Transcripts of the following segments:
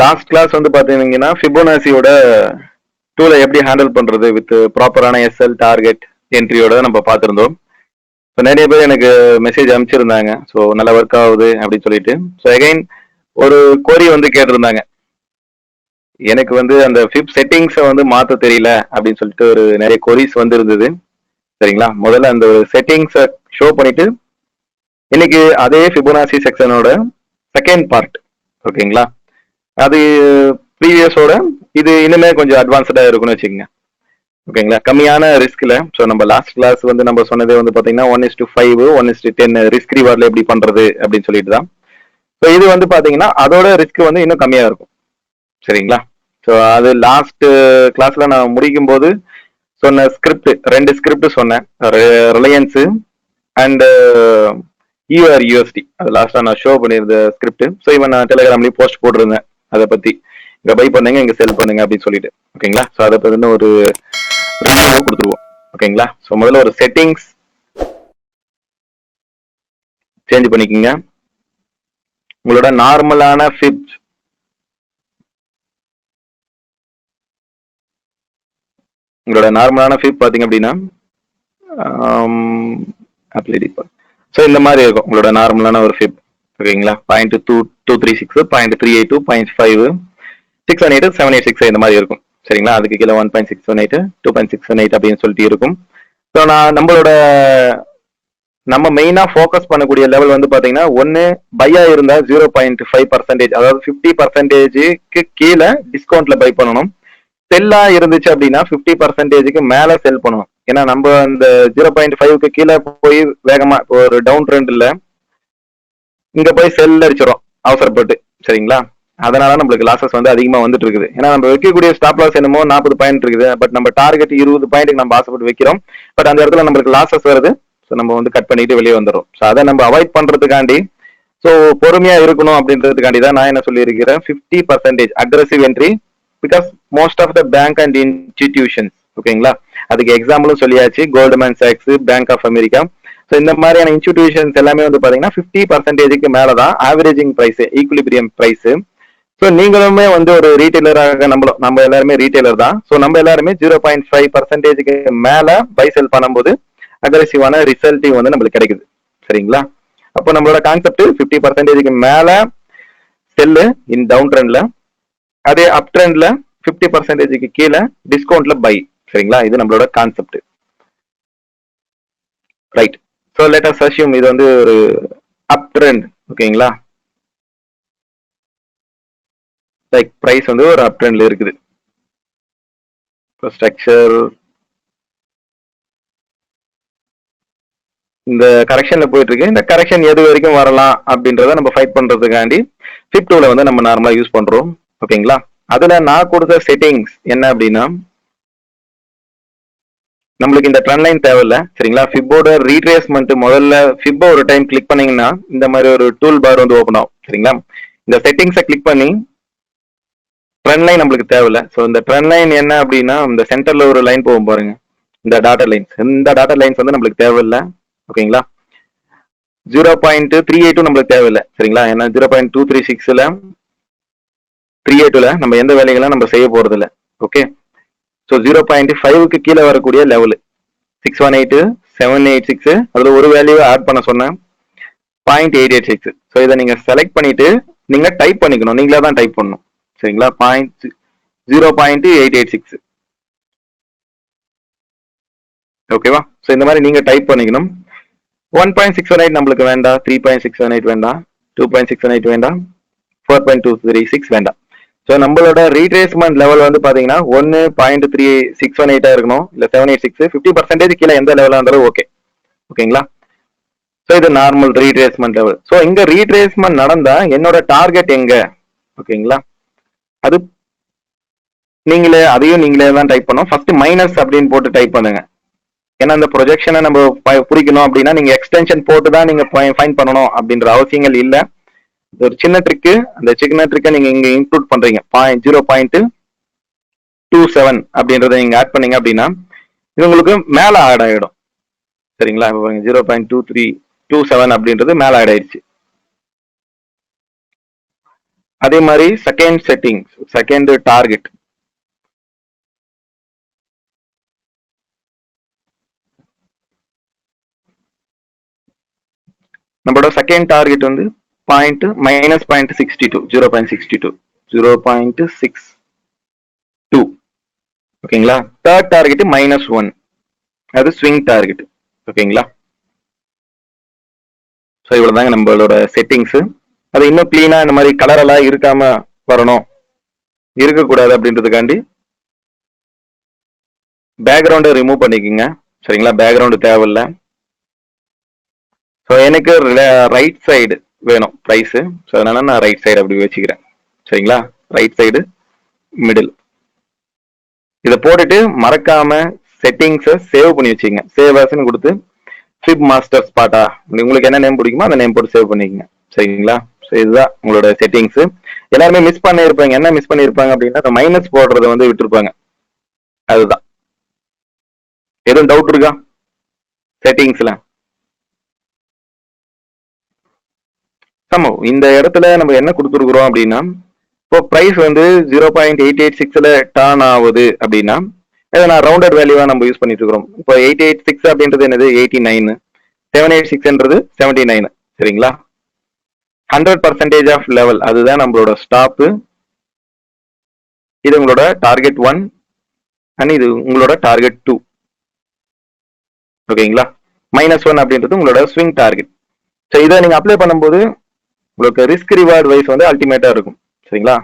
Last class வந்து பாத்தீங்கன்னா ஃபிபோனாசியோட டூலை எப்படி ஹேண்டில் பண்றது வித் ப்ராப்பரான எஸ்எல் டார்கெட் என்ட்ரியோட நம்ம பார்த்துருந்தோம். இப்போ நிறைய பேர் எனக்கு மெசேஜ் அனுப்பிச்சிருந்தாங்க. ஸோ நல்லா ஒர்க் ஆகுது அப்படின்னு சொல்லிட்டு. ஸோ அகைன் ஒரு கொரி வந்து கேட்டிருந்தாங்க, எனக்கு வந்து அந்த ஃபிப் செட்டிங்ஸை வந்து மாற்ற தெரியல அப்படின்னு சொல்லிட்டு ஒரு நிறைய கொரிஸ் வந்து இருந்தது. சரிங்களா, முதல்ல அந்த செட்டிங்ஸை ஷோ பண்ணிட்டு இன்னைக்கு அதே ஃபிபோனாசி செக்ஷனோட செகண்ட் பார்ட், ஓகேங்களா, அது ப்ரீவியஸோட இது இனிமே கொஞ்சம் அட்வான்ஸ்டா இருக்கும்னு வச்சுக்கோங்க. ஓகேங்களா, கம்மியான ரிஸ்க்ல. ஸோ நம்ம லாஸ்ட் கிளாஸ் வந்து நம்ம சொன்னதே வந்து பாத்தீங்கன்னா 1:5 1:10 ரிஸ்க் ரிவார்ட்ல எப்படி பண்றது அப்படின்னு சொல்லிட்டு தான். ஸோ இது வந்து பாத்தீங்கன்னா அதோட ரிஸ்க் வந்து இன்னும் கம்மியா இருக்கும். சரிங்களா, ஸோ அது லாஸ்ட் கிளாஸ்ல நான் முடிக்கும் போது சொன்ன ஸ்கிரிப்ட், 2 ஸ்கிரிப்ட் சொன்னேன், ரிலையன்ஸ் அண்ட் யூஎஸ்டி. அது லாஸ்டா நான் ஷோ பண்ணியிருந்த ஸ்கிரிப்ட். ஸோ இவன் நான் டெலிகிராம்லயும் போஸ்ட் போட்டிருந்தேன் அதை பத்தி, இங்க பை பண்ணுங்க இங்க செல் பண்ணுங்க அப்படின்னு சொல்லிட்டு. ஓகேங்களா, ஸோ அதை பத்தி ஒரு ரிவ்யூ கொடுத்துருவோம். ஓகேங்களா, ஸோ முதல்ல ஒரு செட்டிங்ஸ் சேஞ்ச் பண்ணிக்கோங்க. உங்களோட நார்மலான ஃபிப், உங்களோட நார்மலான ஃபிப் பாத்தீங்க அப்படின்னா ஸோ இந்த மாதிரி இருக்கும் உங்களோட நார்மலான ஒரு ஃபிப். ஓகேங்களா, 0.2236, 0.382, 0.5, 618, 786 இந்த மாதிரி இருக்கும். சரிங்களா, அதுக்கு கீழே 1.618, 2.618 அப்படின்னு சொல்லிட்டு இருக்கும். ஸோ நம்ம மெயினா ஃபோக்கஸ் பண்ணக்கூடிய லெவல் வந்து பாத்தீங்கன்னா ஒன்னு பையா இருந்தா 0.5%, அதாவது 50%க்கு கீழே டிஸ்கவுண்ட்ல பை பண்ணணும். செல்லா இருந்துச்சு அப்படின்னா 50%க்கு மேல செல் பண்ணணும். ஏன்னா நம்ம அந்த 0.5க்கு கீழே போய் வேகமா ஒரு டவுன் ட்ரெண்ட்ல இங்க போய் செல் அடிச்சிடும் அவசரப்பட்டு. சரிங்களா, அதனால நம்மளுக்கு லாசஸ் வந்து அதிகமா வந்துட்டு இருக்குது. ஏன்னா நம்ம வைக்கக்கூடிய ஸ்டாப் லாஸ் என்னமோ 40 பாயிண்ட் இருக்குது, பட் நம்ம டார்கெட் 20 பாயிண்ட்டுக்கு நம்ம ஆசைப்பட்டு வைக்கிறோம். பட் அந்த இடத்துல நம்மளுக்கு லாசஸ் வருது. ஸோ நம்ம வந்து கட் பண்ணிட்டு வெளியே வந்துடும். ஸோ அதை நம்ம அவாய்ட் பண்றதுக்காண்டி, ஸோ பொறுமையா இருக்கணும் அப்படின்றதுக்காண்டி தான் நான் என்ன சொல்லியிருக்கிறேன், 50% aggressive entry, because most of the bank and institutions. ஓகேங்களா, அதுக்கு எக்ஸாம்பிளும் சொல்லியாச்சு, கோல்ட்மேன் சாக்ஸ், பேங்க் ஆஃப் அமெரிக்கா. ஸோ இந்த மாதிரியான இன்ஸ்டிடியூஷன்ஸ் எல்லாமே வந்து பாத்தீங்கன்னா 50%க்கு மேலதான் averaging price, equilibrium price. So நீங்களுமே வந்து ஒரு ரீட்டைலராக நம்ம எல்லாருமே ரீட்டைலர் தான். ஸோ நம்ம எல்லாருமே 0.5%க்கு மேல பை செல் பண்ணும்போது அக்ரெசிவான ரிசல்ட்டிங் வந்து நம்மளுக்கு கிடைக்குது. சரிங்களா, அப்போ நம்மளோட கான்செப்ட் 50%க்கு மேல செல்லு இன் டவுன் ட்ரெண்ட்ல, அதே அப் ட்ரெண்ட்ல 50%க்கு கீழே டிஸ்கவுண்ட்ல பை. சரிங்களா, இது நம்மளோட concept. Right, so let us assume இது வந்து ஒரு அப் ட்ரெண்ட். ஓகேங்களா, லைக் பிரைஸ் வந்து ஒரு அப் ட்ரெண்ட்ல இருக்குது. ஸ்ட்ரக்சர் இந்த கரெக்ஷன்ல போயிட்டு இருக்கு. இந்த கரெக்ஷன் எது வரைக்கும் வரலாம் அப்படின்றத நம்ம ஃபைட் பண்றதுக்காண்டி ஃபிப் டூல வந்து நம்ம நார்மலா யூஸ் பண்றோம். ஓகேங்களா, அதுல நான் கொடுத்த செட்டிங்ஸ் என்ன அப்படின்னா, நம்மளுக்கு இந்த ட்ரெண்ட் லைன் தேவையில்ல. சரிங்களா, ஃபிப்போட ரீட்ரேஸ்மெண்ட் முதல்ல ஃபிப்பை ஒரு டைம் கிளிக் பண்ணீங்கன்னா இந்த மாதிரி ஒரு டூல் பார் வந்து ஓப்பன் ஆகும். சரிங்களா, இந்த செட்டிங்ஸை கிளிக் பண்ணி ட்ரெண்ட் லைன் நம்மளுக்கு தேவையில்ல. ஸோ இந்த ட்ரெண்ட் லைன் என்ன அப்படின்னா, இந்த சென்டர்ல ஒரு லைன் போகும் பாருங்க, இந்த டாட்டா லைன்ஸ், இந்த டாட்டா லைன்ஸ் வந்து நம்மளுக்கு தேவையில்லை. ஓகேங்களா, 0.382 நம்மளுக்கு தேவையில்லை. சரிங்களா, ஏன்னா 0.236ல 382ல நம்ம எந்த வேலைகளும் நம்ம செய்ய போறது இல்லை. ஓகே, ஸோ 0.5க்கு கீழே வரக்கூடிய லெவல் 618, 786, அதுல ஒரு வேல்யூ ஆட் பண்ண சொன்னேன் 0.886. ஸோ இதை நீங்க செலக்ட் பண்ணிட்டு நீங்க டைப் பண்ணிக்கணும், நீங்களே தான் டைப் பண்ணணும். சரிங்களா, 0.886. ஓகேவா, ஸோ இந்த மாதிரி நீங்க டைப் பண்ணிக்கணும். 1.618 நம்மளுக்கு வேண்டாம், 3.618 வேண்டாம், 2.618 வேண்டாம், 4.236 வேண்டாம். ஸோ நம்மளோட ரீட்ரேஸ்மெண்ட் லெவல் வந்து பாத்தீங்கன்னா 1.3618 இருக்கணும், இல்ல 786. 50% கீழே எந்த லெவலா இருந்தாலும் ஓகே. ஓகேங்களா, ஸோ இது நார்மல் ரீட்ரேஸ்மெண்ட் லெவல். ஸோ இங்க ரீட்ரேஸ்மெண்ட் நடந்தா என்னோட டார்கெட் எங்க? ஓகேங்களா, அது அதையும் நீங்களே தான் டைப் பண்ணணும். ஃபர்ஸ்ட் மைனஸ் அப்படின்னு போட்டு டைப் பண்ணுங்க. ஏன்னா அந்த ப்ரொஜெக்ஷனை நம்ம புரிக்கணும் அப்படின்னா நீங்க எக்ஸ்டென்ஷன் போட்டு தான் நீங்க ஃபைன் பண்ணணும் அப்படின்ற அவசியங்கள் இல்லை. ஒரு சின்ன ட்ரிக்கு, அந்த சின்ன ட்ரிக்கை நீங்க இங்க இன்க்ளூட் பண்றீங்க. 0.27 அப்படின்றத நீங்க ஆட் பண்ணீங்க அப்படின்னா இது உங்களுக்கு மேல ஆட் ஆயிடும். சரிங்களா, 0.2327 அப்படின்றது மேல ஆட் ஆயிடுச்சு. அதே மாதிரி செகண்ட் செட்டிங், செகண்ட் டார்கெட். நம்மளோட செகண்ட் டார்கெட் வந்து பாயிண்ட் மைனஸ் 0.62 0.62 0.62. ஓகேங்களா. தேர்ட் டார்கெட் -1, அது ஸ்விங் டார்கெட். ஓகேங்களா. ஸோ இவ்வளவுதாங்க நம்மளோட செட்டிங்ஸ். அது இன்னும் கிளீனா இந்த மாதிரி கலர் எல்லாம் இருக்காம வரணும், இருக்கக்கூடாது அப்படின்றதுக்காண்டி பேக்ரவுண்டை ரிமூவ் பண்ணிக்கோங்க. சரிங்களா. பேக்ரவுண்டு தேவையில்லை. ஸோ எனக்கு ரைட் சைடு வேணும் ப்ரைஸு. ஸோ அதனால நான் ரைட் சைடு அப்படி வச்சுக்கிறேன். சரிங்களா. Right side middle. இதை போட்டுட்டு மறக்காம செட்டிங்ஸை சேவ் பண்ணி வச்சுக்கங்க. சேவ் ஆஸ்ன்னு கொடுத்து ஃபிப் மாஸ்டர் ஸ்பாட்டா உங்களுக்கு என்ன நேம் பிடிக்குமோ அந்த நேம் போட்டு சேவ் பண்ணிக்கங்க. சரிங்களா. ஸோ இதுதான் உங்களோட செட்டிங்ஸ். எல்லாருமே மிஸ் பண்ணியிருப்பாங்க. என்ன மிஸ் பண்ணியிருப்பாங்க அப்படின்னா மைனஸ் போடுறத வந்து விட்டுருப்பாங்க. அதுதான். எதுவும் டவுட் இருக்கா செட்டிங்ஸ்ல? சமம். இந்த இடத்துல நம்ம என்ன கொடுத்துருக்குறோம் அப்படின்னா, இப்போ பிரைஸ் வந்து 0.886ல டர்ன் ஆகுது அப்படின்னா இதை நான் ரவுண்டட் வேல்யூவா நம்ம யூஸ் பண்ணிட்டு இருக்கிறோம். இப்போ 886 அப்படின்றது என்னது 89, 786ன்றது 79. சரிங்களா. 100% ஆஃப் லெவல், அதுதான் நம்மளோட ஸ்டாப்பு. இது உங்களோட டார்கெட் 1 அண்ட் இது உங்களோட டார்கெட் 2. ஓகேங்களா. -1 அப்படின்றது உங்களோட ஸ்விங் டார்கெட். ஸோ இதை நீங்க அப்ளை பண்ணும்போது உங்களுக்கு ரிஸ்க் ரிவார்ட் வைஸ் வந்து அல்டிமேட்டா இருக்கும். சரிங்களா.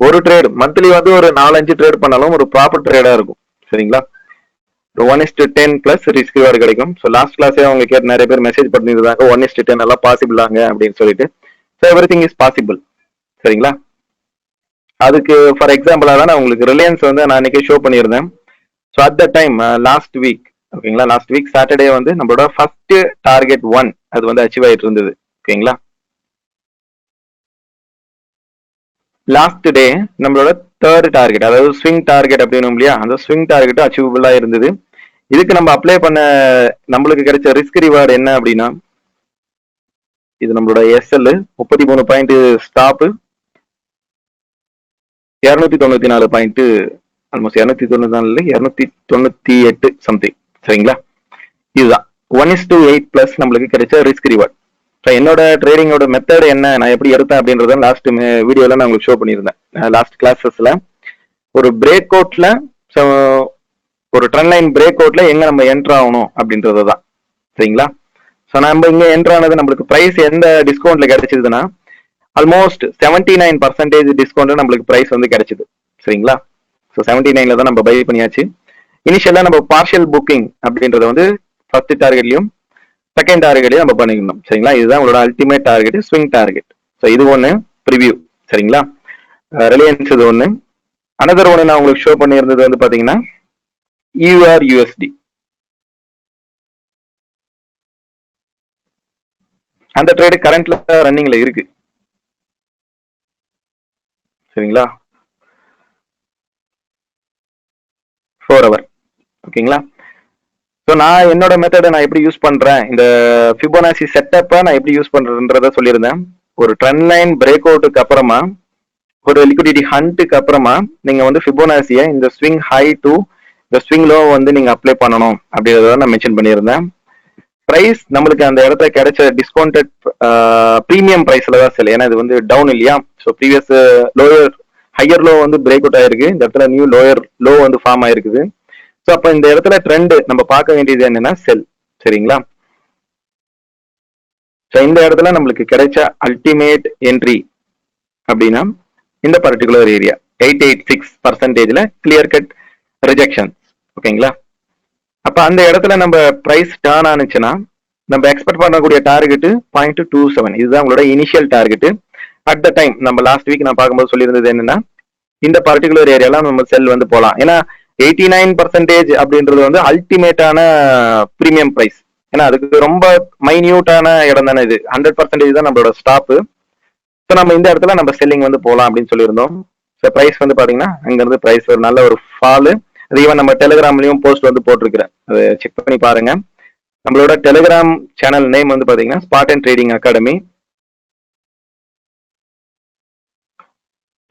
ஒரு ட்ரேட் மந்த்லி வந்து ஒரு 4-5 ட்ரேட் பண்ணாலும் ஒரு ப்ராப்பர் ட்ரேடா இருக்கும். சரிங்களா. 1:10 பிளஸ் ரிஸ்க் ரிவார்டு கிடைக்கும். ஸோ லாஸ்ட் கிளாஸே அவங்க கேட்டு நிறைய பேர் மெசேஜ் பண்ணியிருந்தாங்க 1:10 எல்லாம் பாசிபிள் ஆங்க அப்படின்னு சொல்லிட்டு. So every thing is possible. சரிங்களா. அதுக்கு ஃபார் எக்ஸாம்பிளா தான் நான் உங்களுக்கு ரிலையன்ஸ் வந்து நான் அன்னைக்கு ஷோ பண்ணியிருந்தேன். So at the time last week, ஓகேங்களா, லாஸ்ட் வீக் சாட்டர்டே வந்து நம்மளோட ஃபர்ஸ்ட் டார்கெட் 1 அது வந்து அச்சீவ் ஆயிட்டு இருந்தது. ஓகேங்களா. லாஸ்ட் டே நம்மளோட தேர்ட் டார்கெட், அதாவது ஸ்விங் டார்கெட் அப்படின்னு இல்லையா, அந்த ஸ்விங் டார்கெட் அச்சீவபிளா இருந்தது. இதுக்கு நம்ம அப்ளை பண்ண நம்மளுக்கு கிடைச்ச ரிஸ்க் ரிவார்டு என்ன அப்படின்னா, இது நம்மளோட SL 33 point stop, 294 point, almost 294 298 something. சரிங்களா. இதுதான் 1:8 பிளஸ் நம்மளுக்கு கிடைச்ச ரிஸ்க் ரிவார்ட். ஸோ என்னோட ட்ரேடிங்கோட மெத்தட் என்ன, நான் எப்படி எடுத்தேன் அப்படின்றத லாஸ்ட் வீடியோல நான் உங்களுக்கு ஷோ பண்ணியிருந்தேன். லாஸ்ட் கிளாஸஸ்ல ஒரு பிரேக் அவுட்ல, ஸோ ஒரு ட்ரெண்ட் லைன் பிரேக் அவுட்ல எங்க நம்ம என்டர் ஆகணும் அப்படின்றது தான். சரிங்களா. ஸோ நம்ம இங்க என்டர் ஆனது நம்மளுக்கு பிரைஸ் எந்த டிஸ்கவுண்ட்ல கிடைச்சதுன்னா ஆல்மோஸ்ட் 79% டிஸ்கவுண்ட் நம்மளுக்கு பிரைஸ் வந்து கிடைச்சது. சரிங்களா. ஸோ 79ல தான் நம்ம பை பண்ணியாச்சு. இனிஷியலா நம்ம பார்ஷியல் புக்கிங் அப்படின்றத வந்து ஃபர்ஸ்ட் டார்கெட்லயும் செகண்ட் டார்கெட்லயும் நம்ம பண்ணிக்கணும். சரிங்களா. இதுதான் உங்களோட ultimate target, swing target. So இது ஒன்று ப்ரிவியூ. சரிங்களா. ரிலையன்ஸ் இது ஒன்று. அனதர் ஒன்று நான் உங்களுக்கு ஷோ பண்ணியிருந்தது வந்து பாத்தீங்கன்னா EUR/USD. அந்த ட்ரேடு கரண்ட்ல ரன்னிங்ல இருக்கு. சரிங்களா. 4 hour. ஓகேங்களா. ஸோ நான் என்னோட மெத்தடை நான் எப்படி யூஸ் பண்றேன், இந்த ஃபிபோனாச்சி செட்டப்பை நான் எப்படி யூஸ் பண்றேன்றத சொல்லியிருந்தேன். ஒரு ட்ரெண்ட் லைன் பிரேக் அவுட்டுக்கு அப்புறமா, ஒரு லிக்விடிட்டி ஹண்ட்டுக்கு அப்புறமா நீங்க வந்து ஃபிபோனாச்சியை இந்த ஸ்விங் ஹை டு இந்த ஸ்விங் லோ வந்து நீங்க அப்ளை பண்ணணும் அப்படின்றத நான் மென்ஷன் பண்ணியிருந்தேன். பிரைஸ் நம்மளுக்கு அந்த இடத்துல கிடைச்ச டிஸ்கவுண்டட் ப்ரீமியம் பிரைஸ்ல தான் செல். ஏன்னா இது வந்து டவுன் இல்லையா. So previous lower higher low வந்து பிரேக் அவுட் ஆயிருக்கு. இந்த இடத்துல நியூ லோயர் லோ வந்து ஃபார்ம் ஆயிருக்குது. ஸோ அப்போ இந்த இடத்துல ட்ரெண்ட் நம்ம பார்க்க வேண்டியது என்னன்னா செல். சரிங்களா. ஸோ இந்த இடத்துல நம்மளுக்கு கிடைச்ச அல்டிமேட் என்ட்ரி அப்படின்னா இந்த பர்டிகுலர் ஏரியா 886%ல கிளியர் கட் ரிஜெக்ஷன். ஓகேங்களா. அப்ப அந்த இடத்துல நம்ம பிரைஸ் டர்ன் ஆனிச்சுன்னா நம்ம எக்ஸ்பெக்ட் பண்ணக்கூடிய டார்கெட் 0.27. இதுதான் உங்களோட initial target. At the time நம்ம லாஸ்ட் வீக் நான் பார்க்கும்போது சொல்லியிருந்தது என்னன்னா இந்த பர்டிகுலர் ஏரியால நம்ம செல் வந்து போகலாம். ஏன்னா 89% அப்படின்றது வந்து அல்டிமேட்டான ப்ரீமியம் பிரைஸ். ஏன்னா அதுக்கு ரொம்ப மைன்யூட்டான இடம் தானே இது. 100% தான் நம்மளோட ஸ்டாப்பு. ஸோ நம்ம இந்த இடத்துல நம்ம செல்லிங் வந்து போகலாம் அப்படின்னு சொல்லியிருந்தோம். ஸோ பிரைஸ் வந்து பாத்தீங்கன்னா அங்கிருந்து பிரைஸ் ஒரு நல்ல ஒரு ஃபாலு. அது ஈவன் நம்ம டெலிகிராம்லயும் போஸ்ட் வந்து போட்டிருக்கிறேன், அதை செக் பண்ணி பாருங்க. நம்மளோட டெலிகிராம் சேனல் நேம் வந்து பாத்தீங்கன்னா spot and trading academy.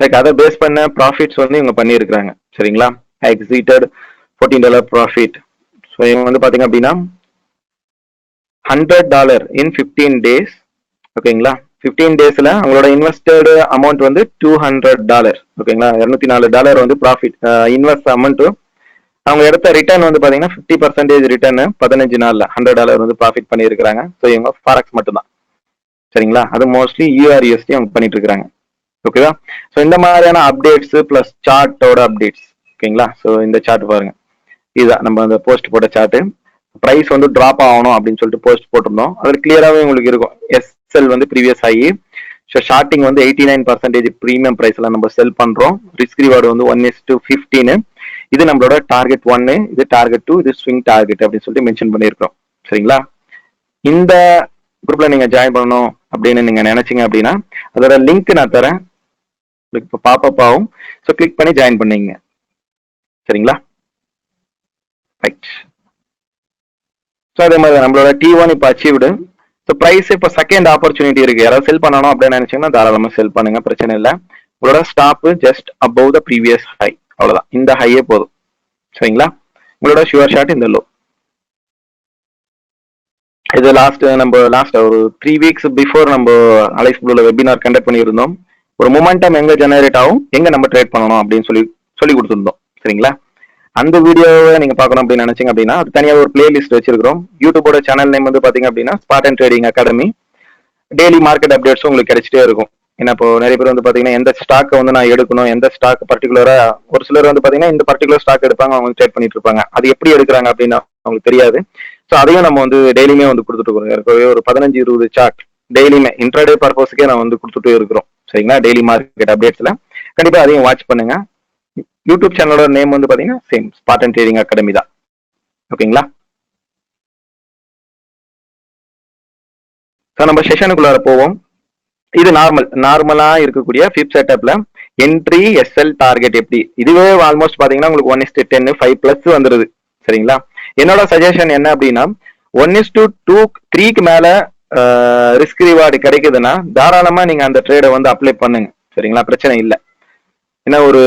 Like அதை பேஸ் பண்ண ப்ராஃபிட்ஸ் வந்து இவங்க பண்ணியிருக்கிறாங்க. சரிங்களா, எக்ஸிட்டட் $14 ப்ராஃபிட். ஸோ இவங்க வந்து பாத்தீங்க அப்படின்னா $100 இன் 15 days. ஓகேங்களா, 15 daysல அவங்களோட இன்வெஸ்டட் அமௌண்ட் வந்து $200. ஓகேங்களா, $204 வந்து ப்ராஃபிட் இன்வெஸ்ட் அமௌண்ட். அவங்க எடுத்த ரிட்டர்ன் வந்து பாத்தீங்கன்னா 50% ரிட்டர்ன் 15 நாள்ல $100 வந்து ப்ராஃபிட் பண்ணியிருக்கிறாங்க. ஸோ இவங்க ஃபாரெக்ஸ் மட்டும் தான். சரிங்களா, அது மோஸ்ட்லி URUSD அவங்க பண்ணிட்டு இருக்காங்க. ஓகேவா, ஸோ இந்த மாதிரியான அப்டேட்ஸ் பிளஸ் சார்ட்டோட அப்டேட்ஸ். ஓகேங்களா, ஸோ இந்த சார்ட் பாருங்க, இதுதான் நம்ம அந்த போஸ்ட் போட்ட சார்ட். பிரைஸ் வந்து டிராப் ஆகணும் அப்படின்னு சொல்லிட்டு போஸ்ட் போட்டிருந்தோம். அது கிளியராகவே உங்களுக்கு இருக்கும். எஸ்எல் வந்து ப்ரீவியஸ் ஆகி ஸோ ஷார்ட்டிங் வந்து 89% ப்ரீமியம் பிரைஸ்ல நம்ம செல் பண்றோம். ரிஸ்க் ரிவார்டு வந்து 1:15. இது நம்மளோட டார்கெட் 1, இது டார்கெட் 2, இது ஸ்விங் டார்கெட் அப்படின்னு சொல்லிட்டு மென்ஷன் பண்ணியிருக்கிறோம். சரிங்களா, இந்த குரூப்ல நீங்க ஜாயின் பண்ணணும் அப்படின்னு நீங்க நினைச்சீங்க அப்படின்னா அதோட லிங்க் நான் தரேன், இப்போ பாப்பப் ஆகும். ஸோ கிளிக் பண்ணி ஜாயின் பண்ணீங்க. சரிங்களா, ரைட். ஸோ அதே மாதிரி நம்மளோட T1 இப்போ அச்சீவ்டு. ஸோ ப்ரைஸ் இப்போ செகண்ட் ஆப்பர்ச்சுனிட்டி இருக்கு. யாராவது செல் பண்ணணும் அப்படின்னு நினைச்சீங்கன்னா தாராளமாக செல் பண்ணுங்க, பிரச்சனை இல்லை. உங்களோட stop just above the previous high, அவ்வளோதான். இந்த ஹையே போதும். சரிங்களா, உங்களோட ஷுவர் ஷாட் இந்த லோ. இது நம்ம லாஸ்ட் ஒரு 3 வீக்ஸ் பிஃபோர் நம்ம அலைஸ் ப்ளூல வெபினார் கண்டக்ட் பண்ணியிருந்தோம். ஒரு மொமெண்டம் எங்க ஜெனரேட் ஆகும், எங்க நம்ம ட்ரேட் பண்ணணும் அப்படின்னு சொல்லி கொடுத்துருந்தோம். சரிங்களா, அந்த வீடியோவை நீங்க பார்க்கணும் அப்படின்னு நினைச்சீங்க அப்படின்னா அது தனியாக ஒரு பிளேலிஸ்ட் வச்சிருக்கிறோம். யூடியூபோட சேனல் நேம் வந்து பாத்தீங்க அப்படின்னா Spartan trading academy. Daily market அப்டேட்ஸும் உங்களுக்கு கிடைச்சிட்டே இருக்கும். ஏன்னா இப்போ நிறைய பேர் வந்து பாத்தீங்கன்னா எந்த ஸ்டாக்கை வந்து நான் எடுக்கணும், எந்த ஸ்டாக் பர்டிகுலரா, ஒரு சிலர் வந்து பாத்தீங்கன்னா இந்த பர்டிகுலர் ஸ்டாக் எடுப்பாங்க, அவங்க ட்ரேட் பண்ணிட்டு இருப்பாங்க. அது எப்படி எடுக்கிறாங்க அப்படின்னு அவங்களுக்கு தெரியாது. ஸோ அதையும் நம்ம வந்து டெய்லியுமே வந்து கொடுத்துட்டு இருக்கோம். ஏற்கனவே ஒரு 15-20 சார்ட் டெய்லியுமே இன்ட்ராடே பர்பஸ்க்கே நான் வந்து கொடுத்துட்டு இருக்கிறோம். சரிங்களா, டெய்லி மார்க்கெட் அப்டேட்ஸ்ல கண்டிப்பா அதையும் வாட்ச் பண்ணுங்க. யூடியூப் சேனலோட நேம் வந்து பாத்தீங்கன்னா சேம் ஸ்பார்டன் ட்ரேடிங் அகாடமி தான். ஓகேங்களா, நம்ம செஷனுக்குள்ளார போவோம். இது நார்மலா இருக்கக்கூடிய ஃபிப் செட்டப்ல என்ட்ரி எஸ்எல் டார்கெட் எப்படி, இதுவே ஆல்மோஸ்ட் பாத்தீங்கன்னா உங்களுக்கு 1:10 5+ வந்துருது. சரிங்களா, என்னோட சஜஷன் என்ன அப்படின்னா 1:2 3க்கு மேல ரிஸ்க் ரிவார்டு கிடைக்குதுன்னா தாராளமா நீங்க அந்த ட்ரேடை வந்து அப்ளை பண்ணுங்க. சரிங்களா, பிரச்சனை இல்லை. ஏன்னா ஒரு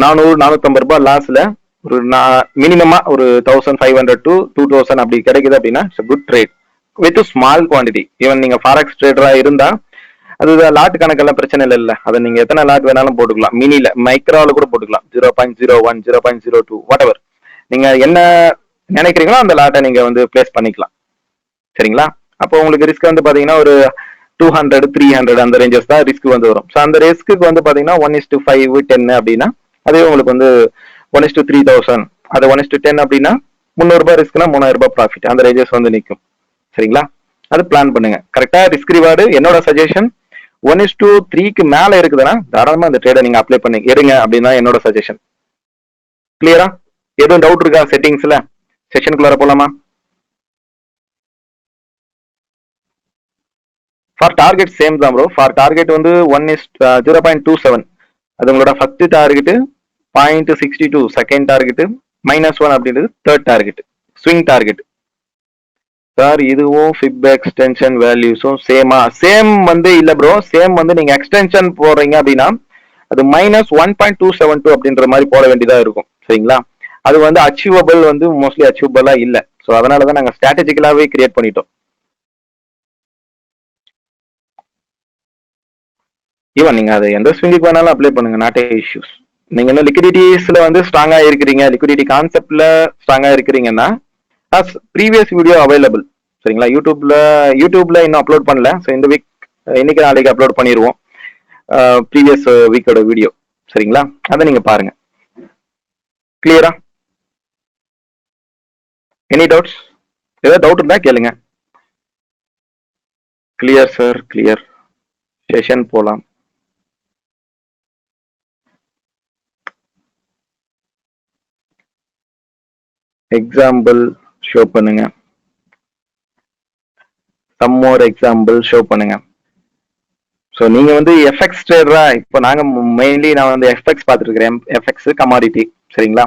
400-450 ரூபாய் லாஸ்ல ஒரு மினிமமா ஒரு 1500 to 2000 அப்படி கிடைக்குது அப்படின்னா good trade with small quantity. Even நீங்க ஃபாரெக்ஸ் ட்ரேடரா இருந்தா அது லாட் கணக்கெல்லாம் பிரச்சனை இல்லை. அதை நீங்க எத்தனை லாட் வேணாலும் போட்டுக்கலாம். மினில மைக்ரோல கூட போட்டுக்கலாம். 0.01 0.02 வாட் எவர் நீங்க என்ன நினைக்கிறீங்களோ அந்த லாட்டை நீங்க வந்து பிளேஸ் பண்ணிக்கலாம். சரிங்களா, அப்போ உங்களுக்கு ரிஸ்க் வந்து பாத்தீங்கன்னா ஒரு 200 300 அந்த ரேஞ்சஸ் தான் ரிஸ்க் வந்து வரும். ஸோ அந்த ரிஸ்க்கு வந்து பாத்தீங்கன்னா 1:5 10 அப்படின்னா அதே உங்களுக்கு வந்து 1:3000. அது 1:10 அப்படின்னா 300 ரூபாய் ரிஸ்க்னா 3000 ரூபாய் ப்ராஃபிட், அந்த ரேஞ்சஸ் வந்து நிற்கும். சரிங்களா, அது பிளான் பண்ணுங்க கரெக்டா. ரிஸ்க் ரிவார்டு என்னோட சஜஷன் 1:3க்கு மேல இருக்குதுன்னா தாராளமா அந்த ட்ரேடை நீங்க அப்ளை பண்ணி எடுங்க அப்படின்னு என்னோட சஜஷன். கிளியரா? எதுவும் டவுட் இருக்கா செட்டிங்ஸ்ல? செஷனுக்குள்ளார போலாமா? ஃபார் டார்கெட் சேம் தான் ப்ரோ. ஃபார் டார்கெட் வந்து 0.27 அது உங்களோட ஃபர்ஸ்ட் டார்கெட், 0.62 செகண்ட் டார்கெட், -1 அப்படின்றது third target, swing target. Sir இதுவும் ஃபிப் எக்ஸ்டென்ஷன் வேல்யூஸும் சேம் வந்து இல்ல ப்ரோ. சேம் வந்து நீங்க எக்ஸ்டென்ஷன் போடுறீங்க அப்படின்னா அது -1.272 அப்படின்ற மாதிரி போட வேண்டியதா இருக்கும். சரிங்களா, அது வந்து அச்சீவபிள் வந்து மோஸ்ட்லி அச்சீவபிளா இல்ல. ஸோ அதனாலதான் நாங்க ஸ்ட்ராட்டஜிக்கலாவே கிரியேட் பண்ணிட்டோம். ஈவன் நீங்க அதை எந்த ஸ்விங்குக்கு வேணாலும் அப்ளை பண்ணுங்க, நாட் இஷ்யூஸ். நீங்க இன்னும் லிக்விடிட்டிஸ்ல வந்து ஸ்ட்ராங்கா இருக்கிறீங்க, லிக்விடிட்டி கான்செப்ட்ல ஸ்ட்ராங்கா இருக்கிறீங்கன்னா ப்ரீவியஸ் வீடியோ அவைலபிள். சரிங்களா, யூடியூப்ல இன்னும் அப்லோட் பண்ணல. ஸோ இந்த வீக் இன்னைக்கு நாளைக்கு அப்லோட் பண்ணிடுவோம் ப்ரீவியஸ் வீக்கோட வீடியோ. சரிங்களா, அதை நீங்க பாருங்க. கிளியரா? Any doubts? ஏதாவது டவுட் இருந்தா கேளுங்க. Clear sir, clear. செஷன் போலாம். எக்ஸாம்பிள் ஷோ பண்ணுங்க. சம் மோர் எக்ஸாம்பிள் ஷோ பண்ணுங்க. ஸோ நீங்க வந்து எஃப்எக்ஸ் ட்ரேடரா, இப்போ நாங்க மெயின்லி நான் வந்து எஃப்எக்ஸ் பார்த்துட்டு இருக்கிறேன், எஃப்எக்ஸ் கமாடிட்டி. சரிங்களா,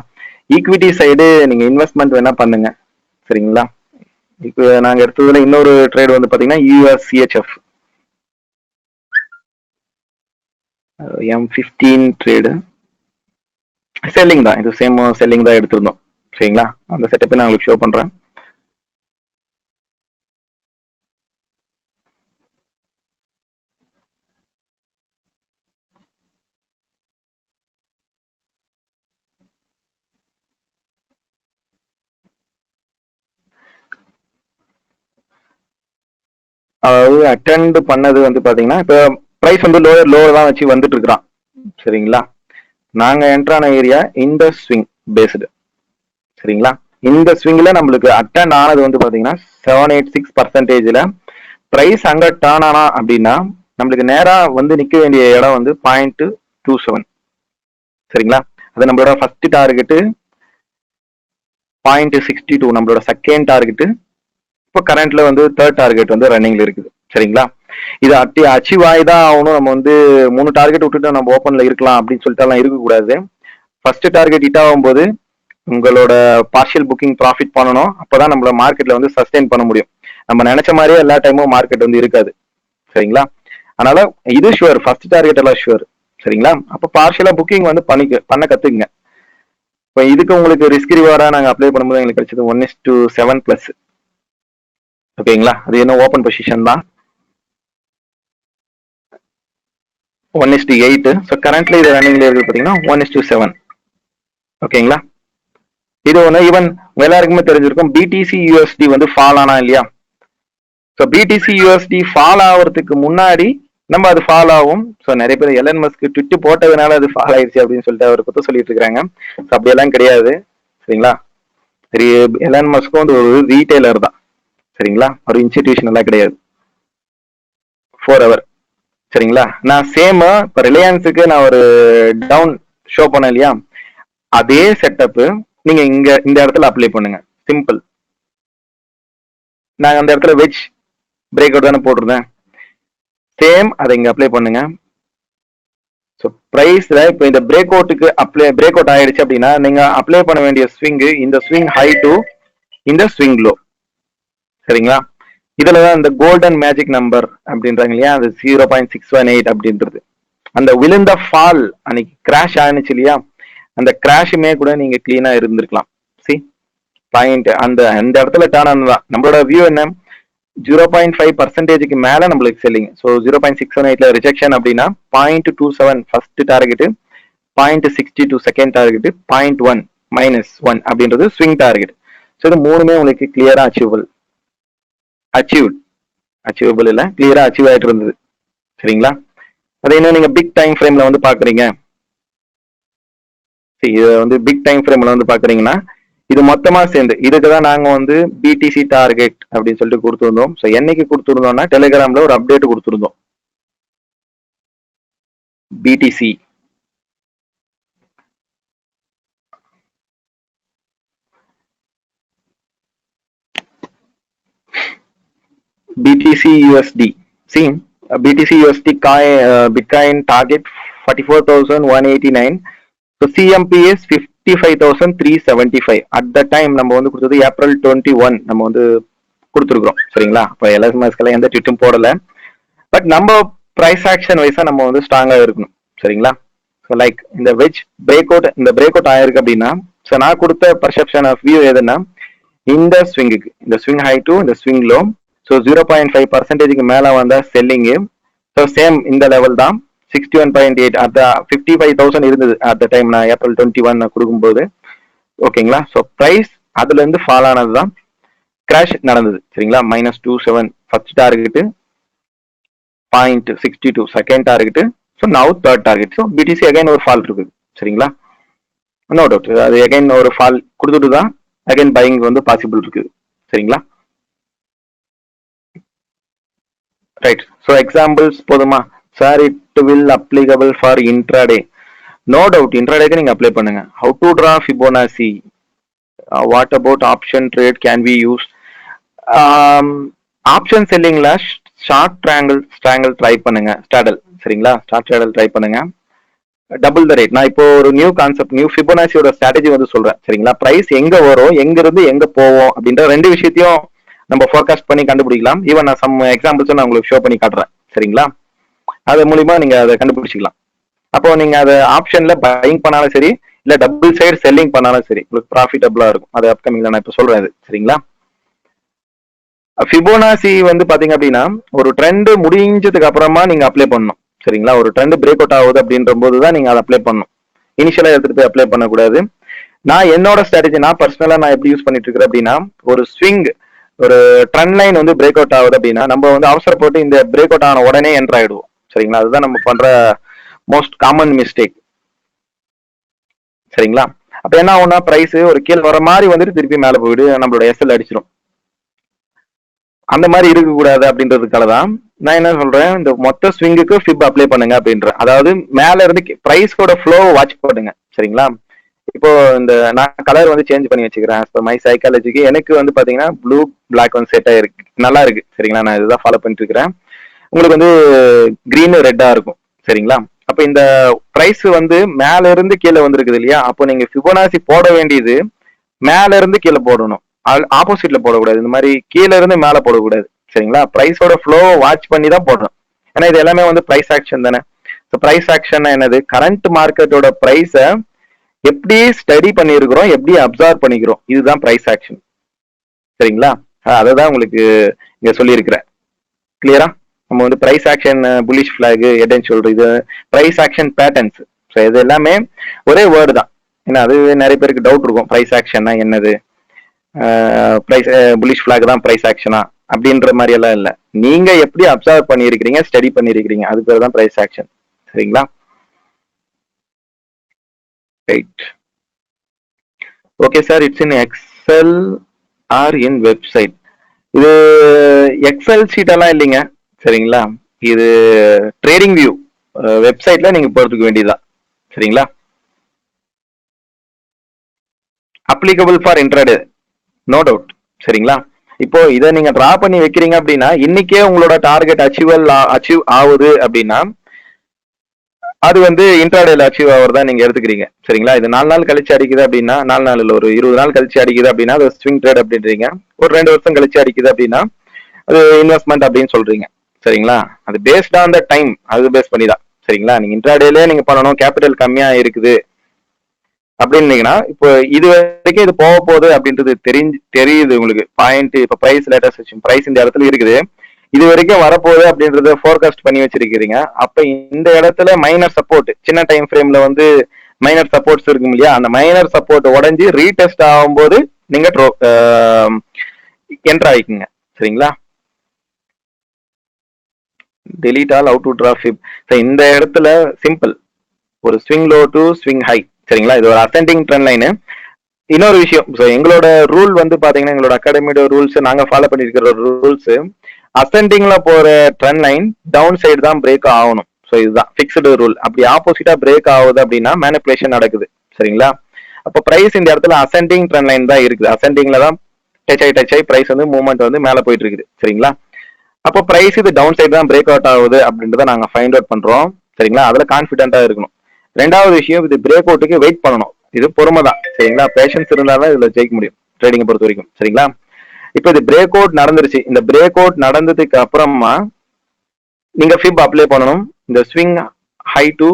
ஈக்விட்டி சைடு நீங்க இன்வெஸ்ட்மெண்ட் வேணா பண்ணுங்க. சரிங்களா, இப்போ நாங்க எடுத்ததுல இன்னொரு ட்ரேட் வந்து பாத்தீங்கன்னா USCHF. M15 ட்ரேடு செல்லிங் தான், இது சேம் செல்லிங் தான் எடுத்திருந்தோம். சரிங்களா, அந்த செட்டப்பை நான் உங்களுக்கு ஷோ பண்றேன். அதாவது அட்டெண்ட் பண்ணது வந்து பாத்தீங்கன்னா இப்போ பிரைஸ் வந்து லோவர் தான் வச்சு வந்துட்டு இருக்கிறான். சரிங்களா, நாங்க என்ட்ரான ஏரியா இந்த ஸ்விங் பேஸ்டு. சரிங்களா, இந்த ஸ்விங்ல நம்மளுக்கு அட்டெண்ட் ஆனது வந்து பாத்தீங்கன்னா 786%. பிரைஸ் அங்க டர்ன் ஆனா அப்படின்னா நம்மளுக்கு நேரா வந்து நிக்க வேண்டிய இடம் வந்து 0.27. சரிங்களா, அது நம்மளோட ஃபர்ஸ்ட் டார்கெட்டு. 0.62 நம்மளோட செகண்ட் டார்கெட்டு. இப்போ கரண்ட்ல வந்து தேர்ட் டார்கெட் வந்து ரன்னிங்ல இருக்குது. சரிங்களா, இது அச்சீவ் ஆகிதான் ஆகணும். நம்ம வந்து 3 டார்கெட் விட்டுட்டு நம்ம ஓப்பன்ல இருக்கலாம் அப்படின்னு சொல்லிட்டு இருக்கக்கூடாது. ஃபர்ஸ்ட் டார்கெட் ஹிட் ஆகும்போது உங்களோட பார்ஷியல் புக்கிங் ப்ராஃபிட் பண்ணணும். அப்பதான் நம்மள மார்க்கெட்ல வந்து சஸ்டெயின் பண்ண முடியும். நம்ம நினைச்ச மாதிரியே எல்லா டைமும் மார்க்கெட் வந்து இருக்காது. சரிங்களா, அதனால இது ஷுவர், ஃபர்ஸ்ட் டார்கெட் எல்லாம் ஷுவர். சரிங்களா, அப்ப பார்ஷியலா புக்கிங் வந்து பண்ண கத்துக்குங்க. இப்போ இதுக்கு உங்களுக்கு ரிஸ்க் ரிவார்டா நாங்க அப்ளை பண்ணும்போது எங்களுக்கு கிடைச்சது 1:7+. ஓகேங்களா, அது என்ன ஓப்பன் பொசிஷன் தான் 1:8. ஸோ கரண்ட்ல இது ரன்னிங்ல இருக்கு பார்த்தீங்கன்னா 1:7. ஓகேங்களா, இது ஒன்று. ஈவன் எல்லாருக்குமே தெரிஞ்சிருக்கும் பிடிசி யூஎஸ்டி வந்து ஃபால் ஆனா இல்லையா. ஸோ பிடிசி யூஎஸ்டி ஃபால் ஆகிறதுக்கு முன்னாடி நம்ம அது ஃபால் ஆகும். ஸோ நிறைய பேர் எலன் மஸ்க் ட்விட்டு போட்டதுனால அது ஃபால் ஆயிடுச்சு அப்படின்னு சொல்லிட்டு அவர் குத்த சொல்லிட்டு இருக்காங்க. ஸோ அப்படியெல்லாம் கிடையாது. சரிங்களா, சரி, எலன் மஸ்க்கும் வந்து ஒரு ரீட்டைலர் தான். சரிங்களா, ஒரு இன்ஸ்டிடியூஷன் எல்லாம் கிடையாது. 4 hour. சரிங்களா, நான் சேம் இப்போ ரிலையன்ஸுக்கு நான் ஒரு டவுன் ஷோ பண்ணேன் இல்லையா, அதே செட்டப்பு நீங்க இந்த இடத்துல அப்ளை பண்ணுங்க. சிம்பிள். நாங்க அந்த இடத்துல வெஜ் பிரேக் அவுட் தானே போட்டிருந்தேன். சேம் அதை இங்க அப்ளை பண்ணுங்க. ஸோ பிரைஸ்ல இப்போ இந்த பிரேக் அவுட் ஆயிடுச்சு அப்படின்னா நீங்க அப்ளை பண்ண வேண்டிய ஸ்விங் இந்த ஸ்விங் ஹை டு இந்த ஸ்விங் லோ. சரிங்களா, இதுலதான் இந்த கோல்டன் மேஜிக் நம்பர் அப்படின்றாங்க இல்லையா, அது 0.618 அப்படின்றது. அந்த விழுந்த ஃபால் அன்னைக்கு கிராஷ் ஆனிச்சு இல்லையா, அந்த கிராஷுமே கூட நீங்க கிளீனா இருந்திருக்கலாம். சி பாயிண்ட் அந்த இடத்துல டர்ன் ஆனதான். நம்மளோட வியூ என்ன, 0.5% மேல நம்மளுக்கு செல்லிங். ஸோ 0.618ல ரிஜெக்ஷன் அப்படின்னா 0.27 ஃபர்ஸ்ட் டார்கெட், 0.62 செகண்ட் டார்கெட், 0.1 -1 அப்படின்றது ஸ்விங் டார்கெட். ஸோ இது மூணுமே உங்களுக்கு கிளியரா அச்சீவபிள் இல்ல, கிளியரா அச்சீவ் ஆயிட்டு இருந்தது. சரிங்களா, அதை இன்னும் நீங்க பிக் டைம் ஃப்ரேம்ல வந்து பாக்குறீங்க. இது வந்து பிக் டைம் ஃப்ரேம்ல வந்து பாக்குறீங்கன்னா இது மொத்தமா சேர்ந்து இதுக்குதான் நாங்க வந்து பிடிசி டார்கெட் அப்படின்னு சொல்லிட்டு கொடுத்துருந்தோம். ஸோ என்னைக்கு கொடுத்துருந்தோம்னா டெலிகிராம்ல ஒரு அப்டேட் கொடுத்துருந்தோம். BTC USD. See, BTC USD Bitcoin target 44,189. So CMP is 55,375. At that time நம்ம வந்து கொடுத்தது April 21 நம்ம வந்து கொடுத்துருக்கோம். சரிங்களா, இப்போ எல்எஸ்எம்எஸ்க்கெல்லாம் எந்த ட்விட்டும் போடல. பட் நம்ம பிரைஸ் ஆக்ஷன் வைஸா நம்ம வந்து ஸ்ட்ராங்கா இருக்கணும். சரிங்களா, ஸோ லைக் இந்த வெஜ் பிரேக் அவுட் ஆயிருக்கு அப்படின்னா, ஸோ நான் கொடுத்த பர்செப்ஷன் ஆஃப் வியூ எதுன்னா இந்த ஸ்விங்குக்கு, இந்த ஸ்விங் ஹை டு இந்த ஸ்விங் லோ. ஸோ 0.5% மேல வந்த செல்லிங்கு. ஸோ சேம் இந்த லெவல் தான் 61.8 at 55,000 இருந்தது அட் த டைம் நான் April 21 கொடுக்கும்போது. ஓகேங்களா, ஸோ பிரைஸ் அதுல இருந்து ஃபால் ஆனதுதான் கிராஷ் நடந்தது. சரிங்களா, -27 first target, 0.62 second target. So now third target. So BTC again ஒரு ஃபால் இருக்குது. சரிங்களா, நோ டவுட் அது அகைன் ஒரு ஃபால் கொடுத்துட்டு தான் அகைன் பையிங் வந்து பாசிபிள் இருக்குது. சரிங்களா, ரைட். ஸோ எக்ஸாம்பிள்ஸ் போதுமா sir? It will applicable for intraday. No doubt இன்ட்ராடேக்கு நீங்க அப்ளை பண்ணுங்க. How to draw Fibonacci, what about option trade can we use? Option செல்லிங்ல ஷார்ட் ஸ்ட்ராங்கிள் ட்ரை பண்ணுங்க. ஸ்டாடல். சரிங்களா, ஷார்ட் ஸ்டாடல் ட்ரை பண்ணுங்க. Double the rate. நான் இப்போ ஒரு நியூ கான்செப்ட், நியூ ஃபிபோனாசியோட ஸ்ட்ராட்டஜி வந்து சொல்றேன். சரிங்களா, பிரைஸ் எங்க வரும், எங்க இருந்து எங்க போவோம் அப்படின்ற ரெண்டு விஷயத்தையும் நம்ம ஃபோர்காஸ்ட் பண்ணி கண்டுபிடிக்கலாம். ஈவன் நான் சம் எக்ஸாம்பிள்ஸ் நான் உங்களுக்கு ஷோ பண்ணி காட்டுறேன். சரிங்களா, அது மூலியமா நீங்க அதை கண்டுபிடிச்சிக்கலாம். அப்போ நீங்க அதை ஆப்ஷன்ல பையிங் பண்ணாலும் சரி, இல்ல டபுள் சைடு செல்லிங் பண்ணாலும் சரி, உங்களுக்கு ப்ராஃபிட்டபிளா இருக்கும். அது அப்கமிங்ல நான் இப்ப சொல்றேன். சரிங்களா? ஃபிபோனாசி வந்து பாத்தீங்க அப்படின்னா ஒரு ட்ரெண்ட் முடிஞ்சதுக்கு அப்புறமா நீங்க அப்ளை பண்ணணும். சரிங்களா? ஒரு ட்ரெண்ட் பிரேக் அவுட் ஆகுது அப்படின்ற போது தான் நீங்க அதை அப்ளை பண்ணணும். இனிஷியலா எடுத்துட்டு போய் அப்ளை பண்ணக்கூடாது. நான் என்னோட ஸ்ட்ராட்டஜி நான் பர்சனலா நான் எப்படி யூஸ் பண்ணிட்டு இருக்கிறேன் அப்படின்னா, ஒரு ஸ்விங் ஒரு ட்ரெண்ட் லைன் வந்து பிரேக் அவுட் ஆகுது அப்படின்னா நம்ம வந்து அவசரப்பட்டு இந்த பிரேக் அவுட் ஆன உடனே என்டர் ஆயிடுவோம். சரிங்களா? அதுதான் நம்ம பண்ற மோஸ்ட் காமன் மிஸ்டேக். சரிங்களா? அப்ப என்ன ஆகும்னா பிரைஸ் ஒரு கீழே வர மாதிரி வந்துட்டு திருப்பி மேல போயிடு நம்மளோட எஸ்எல் அடிச்சிடும். அந்த மாதிரி இருக்கக்கூடாது அப்படின்றதுக்காக தான் நான் என்ன சொல்றேன், இந்த மொத்த ஸ்விங்குக்கு ஃபிப் அப்ளை பண்ணுங்க அப்படின்றேன். அதாவது மேல இருந்து பிரைஸோட ஃப்ளோ வாட்ச் பண்ணுங்க. சரிங்களா? இப்போ இந்த நான் கலர் வந்து சேஞ்ச் பண்ணி வச்சுக்கிறேன். மை சைக்காலஜிக்கு எனக்கு வந்து பாத்தீங்கன்னா ப்ளூ பிளாக் வந்து செட் ஆயிருக்கு, நல்லா இருக்கு. சரிங்களா? நான் இதுதான் ஃபாலோ பண்ணிட்டு இருக்கிறேன். உங்களுக்கு வந்து கிரீன் ரெட்டா இருக்கும். சரிங்களா? அப்ப இந்த பிரைஸ் வந்து மேல இருந்து கீழே வந்திருக்குது இல்லையா? அப்போ நீங்க ஃபிபோனாசி போட வேண்டியது மேல இருந்து கீழே போடணும், ஆப்போசிட்ல போடக்கூடாது. இந்த மாதிரி கீழே இருந்து மேல போடக்கூடாது. சரிங்களா? பிரைஸோட ஃப்ளோ வாட்ச் பண்ணி தான் போடணும். ஏன்னா இது எல்லாமே வந்து பிரைஸ் ஆக்ஷன் தானே. பிரைஸ் ஆக்ஷன் என்னது, கரண்ட் மார்க்கெட்டோட பிரைஸ எப்படி ஸ்டடி பண்ணிருக்கிறோம், எப்படி அப்சர்வ் பண்ணிக்கிறோம், இதுதான் பிரைஸ் ஆக்ஷன். சரிங்களா? அததான் உங்களுக்கு இங்க சொல்லியிருக்கிறேன். கிளியரா? நம்ம வந்து பிரைஸ் ஆக்ஷன் புல்லிஷ் பிளாக் எடன் சொல்றது, இது பிரைஸ் ஆக்ஷன் பேட்டர்ன்ஸ். இது எல்லாமே ஒரே வேர்டு தான். ஏன்னா அது நிறைய பேருக்கு டவுட் இருக்கும், பிரைஸ் ஆக்ஷன்னா என்னது, பிரைஸ் புல்லிஷ் பிளாக் தான் பிரைஸ் ஆக்ஷனா அப்படின்ற மாதிரி எல்லாம் இல்ல. நீங்க எப்படி அப்சர்வ் பண்ணிருக்கிறீங்க, ஸ்டடி பண்ணிருக்கிறீங்க, அது பேர் தான் பிரைஸ் ஆக்ஷன். சரிங்களா? Right. Okay sir, it's in excel or in website. இது எக்ஸல் ஷீட் எல்லாம் இல்லைங்க. சரிங்களா? இது ட்ரேடிங் வியூ வெப்சைட்ல நீங்க போறதுக்கு வேண்டியதுதான். சரிங்களா? Applicable for intraday, no doubt. சரிங்களா? இப்போ இதை நீங்க டிரா பண்ணி வைக்கிறீங்க அப்படின்னா இன்னைக்கே உங்களோட டார்கெட் அச்சீவ் ஆகுது அப்படின்னா அது வந்து இன்ட்ராடேல அச்சீவ் ஆகுறதா நீங்க எடுத்துக்கிறீங்க. சரிங்களா? இது 4 நாள் கழிச்சு அடிக்குது அப்படின்னா, 4 நாள் இல்ல, ஒரு 20 நாள் கழிச்சு அடிக்குது அப்படின்னா அது ஸ்விங் ட்ரேட் அப்படின்றீங்க. ஒரு 2 வருஷம் கழிச்சு அடிக்குது அப்படின்னா அது இன்வெஸ்ட்மெண்ட் அப்படின்னு சொல்றீங்க. சரிங்களா? அது பேஸ்ட் ஆன் த டைம், அது பேஸ் பண்ணி தான். சரிங்களா? நீங்க இன்ட்ராடேல நீங்க பண்ணணும், கேபிட்டல் கம்மியா இருக்குது அப்படின்னீங்கன்னா இப்போ இது வரைக்கும் இது போக போகுது அப்படின்றது தெரியுது உங்களுக்கு. பாயிண்ட் இப்ப பிரைஸ் லேட்டஸ்ட் பிரைஸ் இந்த இடத்துல இருக்குது, இது வரைக்கும் வரப்போகுது அப்படின்றத ஃபோர்காஸ்ட் பண்ணி வச்சிருக்கிறீங்க. அப்ப இந்த இடத்துல மைனர் சப்போர்ட், சின்ன டைம் ஃப்ரேம்ல வந்து மைனர் சப்போர்ட்ஸ் இருக்கும் இல்லையா, அந்த மைனர் சப்போர்ட் உடஞ்சி ரீடெஸ்ட் ஆகும்போது நீங்க என்டர் ஆகிக்குங்க. சரிங்களா? Delete all out to draw fib. இந்த இடத்துல சிம்பிள், ஒரு swing low to swing high. சரிங்களா? இது ஒரு அசெண்டிங் ட்ரெண்ட் லைனு. இன்னொரு விஷயம், எங்களோட ரூல் வந்து பாத்தீங்கன்னா, எங்களோட அகாடமியோட ரூல்ஸ், நாங்க ஃபாலோ பண்ணிருக்கிற ரூல்ஸ், அசெண்டிங்ல போற ட்ரெண்ட் லைன் டவுன் சைடு தான் பிரேக் ஆகணும். ஸோ இதுதான் ஃபிக்ஸ்டு ரூல். அப்படி ஆப்போசிட்டா பிரேக் ஆகுது அப்படின்னா மேனிபுலேஷன் நடக்குது. சரிங்களா? அப்போ பிரைஸ் இந்த இடத்துல அசெண்டிங் ட்ரெண்ட் லைன் தான் இருக்குது. அசெண்டிங்ல தான் டச் ஆகி பிரைஸ் வந்து மூவ்மெண்ட் வந்து மேல போயிட்டு இருக்குது. சரிங்களா? அப்போ பிரைஸ் இது டவுன் சைடு தான் பிரேக் அவுட் ஆகுது அப்படின்றத நாங்க ஃபைண்ட் அவுட் பண்றோம். சரிங்களா? அதுல கான்பிடென்டா இருக்கணும். ரெண்டாவது விஷயம், இது பிரேக் அவுட்டுக்கு வெயிட் பண்ணணும். இது பொறுமை தான். சரிங்களா? பேஷன்ஸ் இருந்தாலும் இதுல ஜெயிக்க முடியும் ட்ரேடிங் பொறுத்த வரைக்கும். சரிங்களா? இப்போ இது பிரேக் அவுட் நடந்துருச்சு. இந்த பிரேக் அவுட் நடந்ததுக்கு அப்புறமா நீங்க ஃபிப் அப்ளை பண்ணணும், இந்த swing high to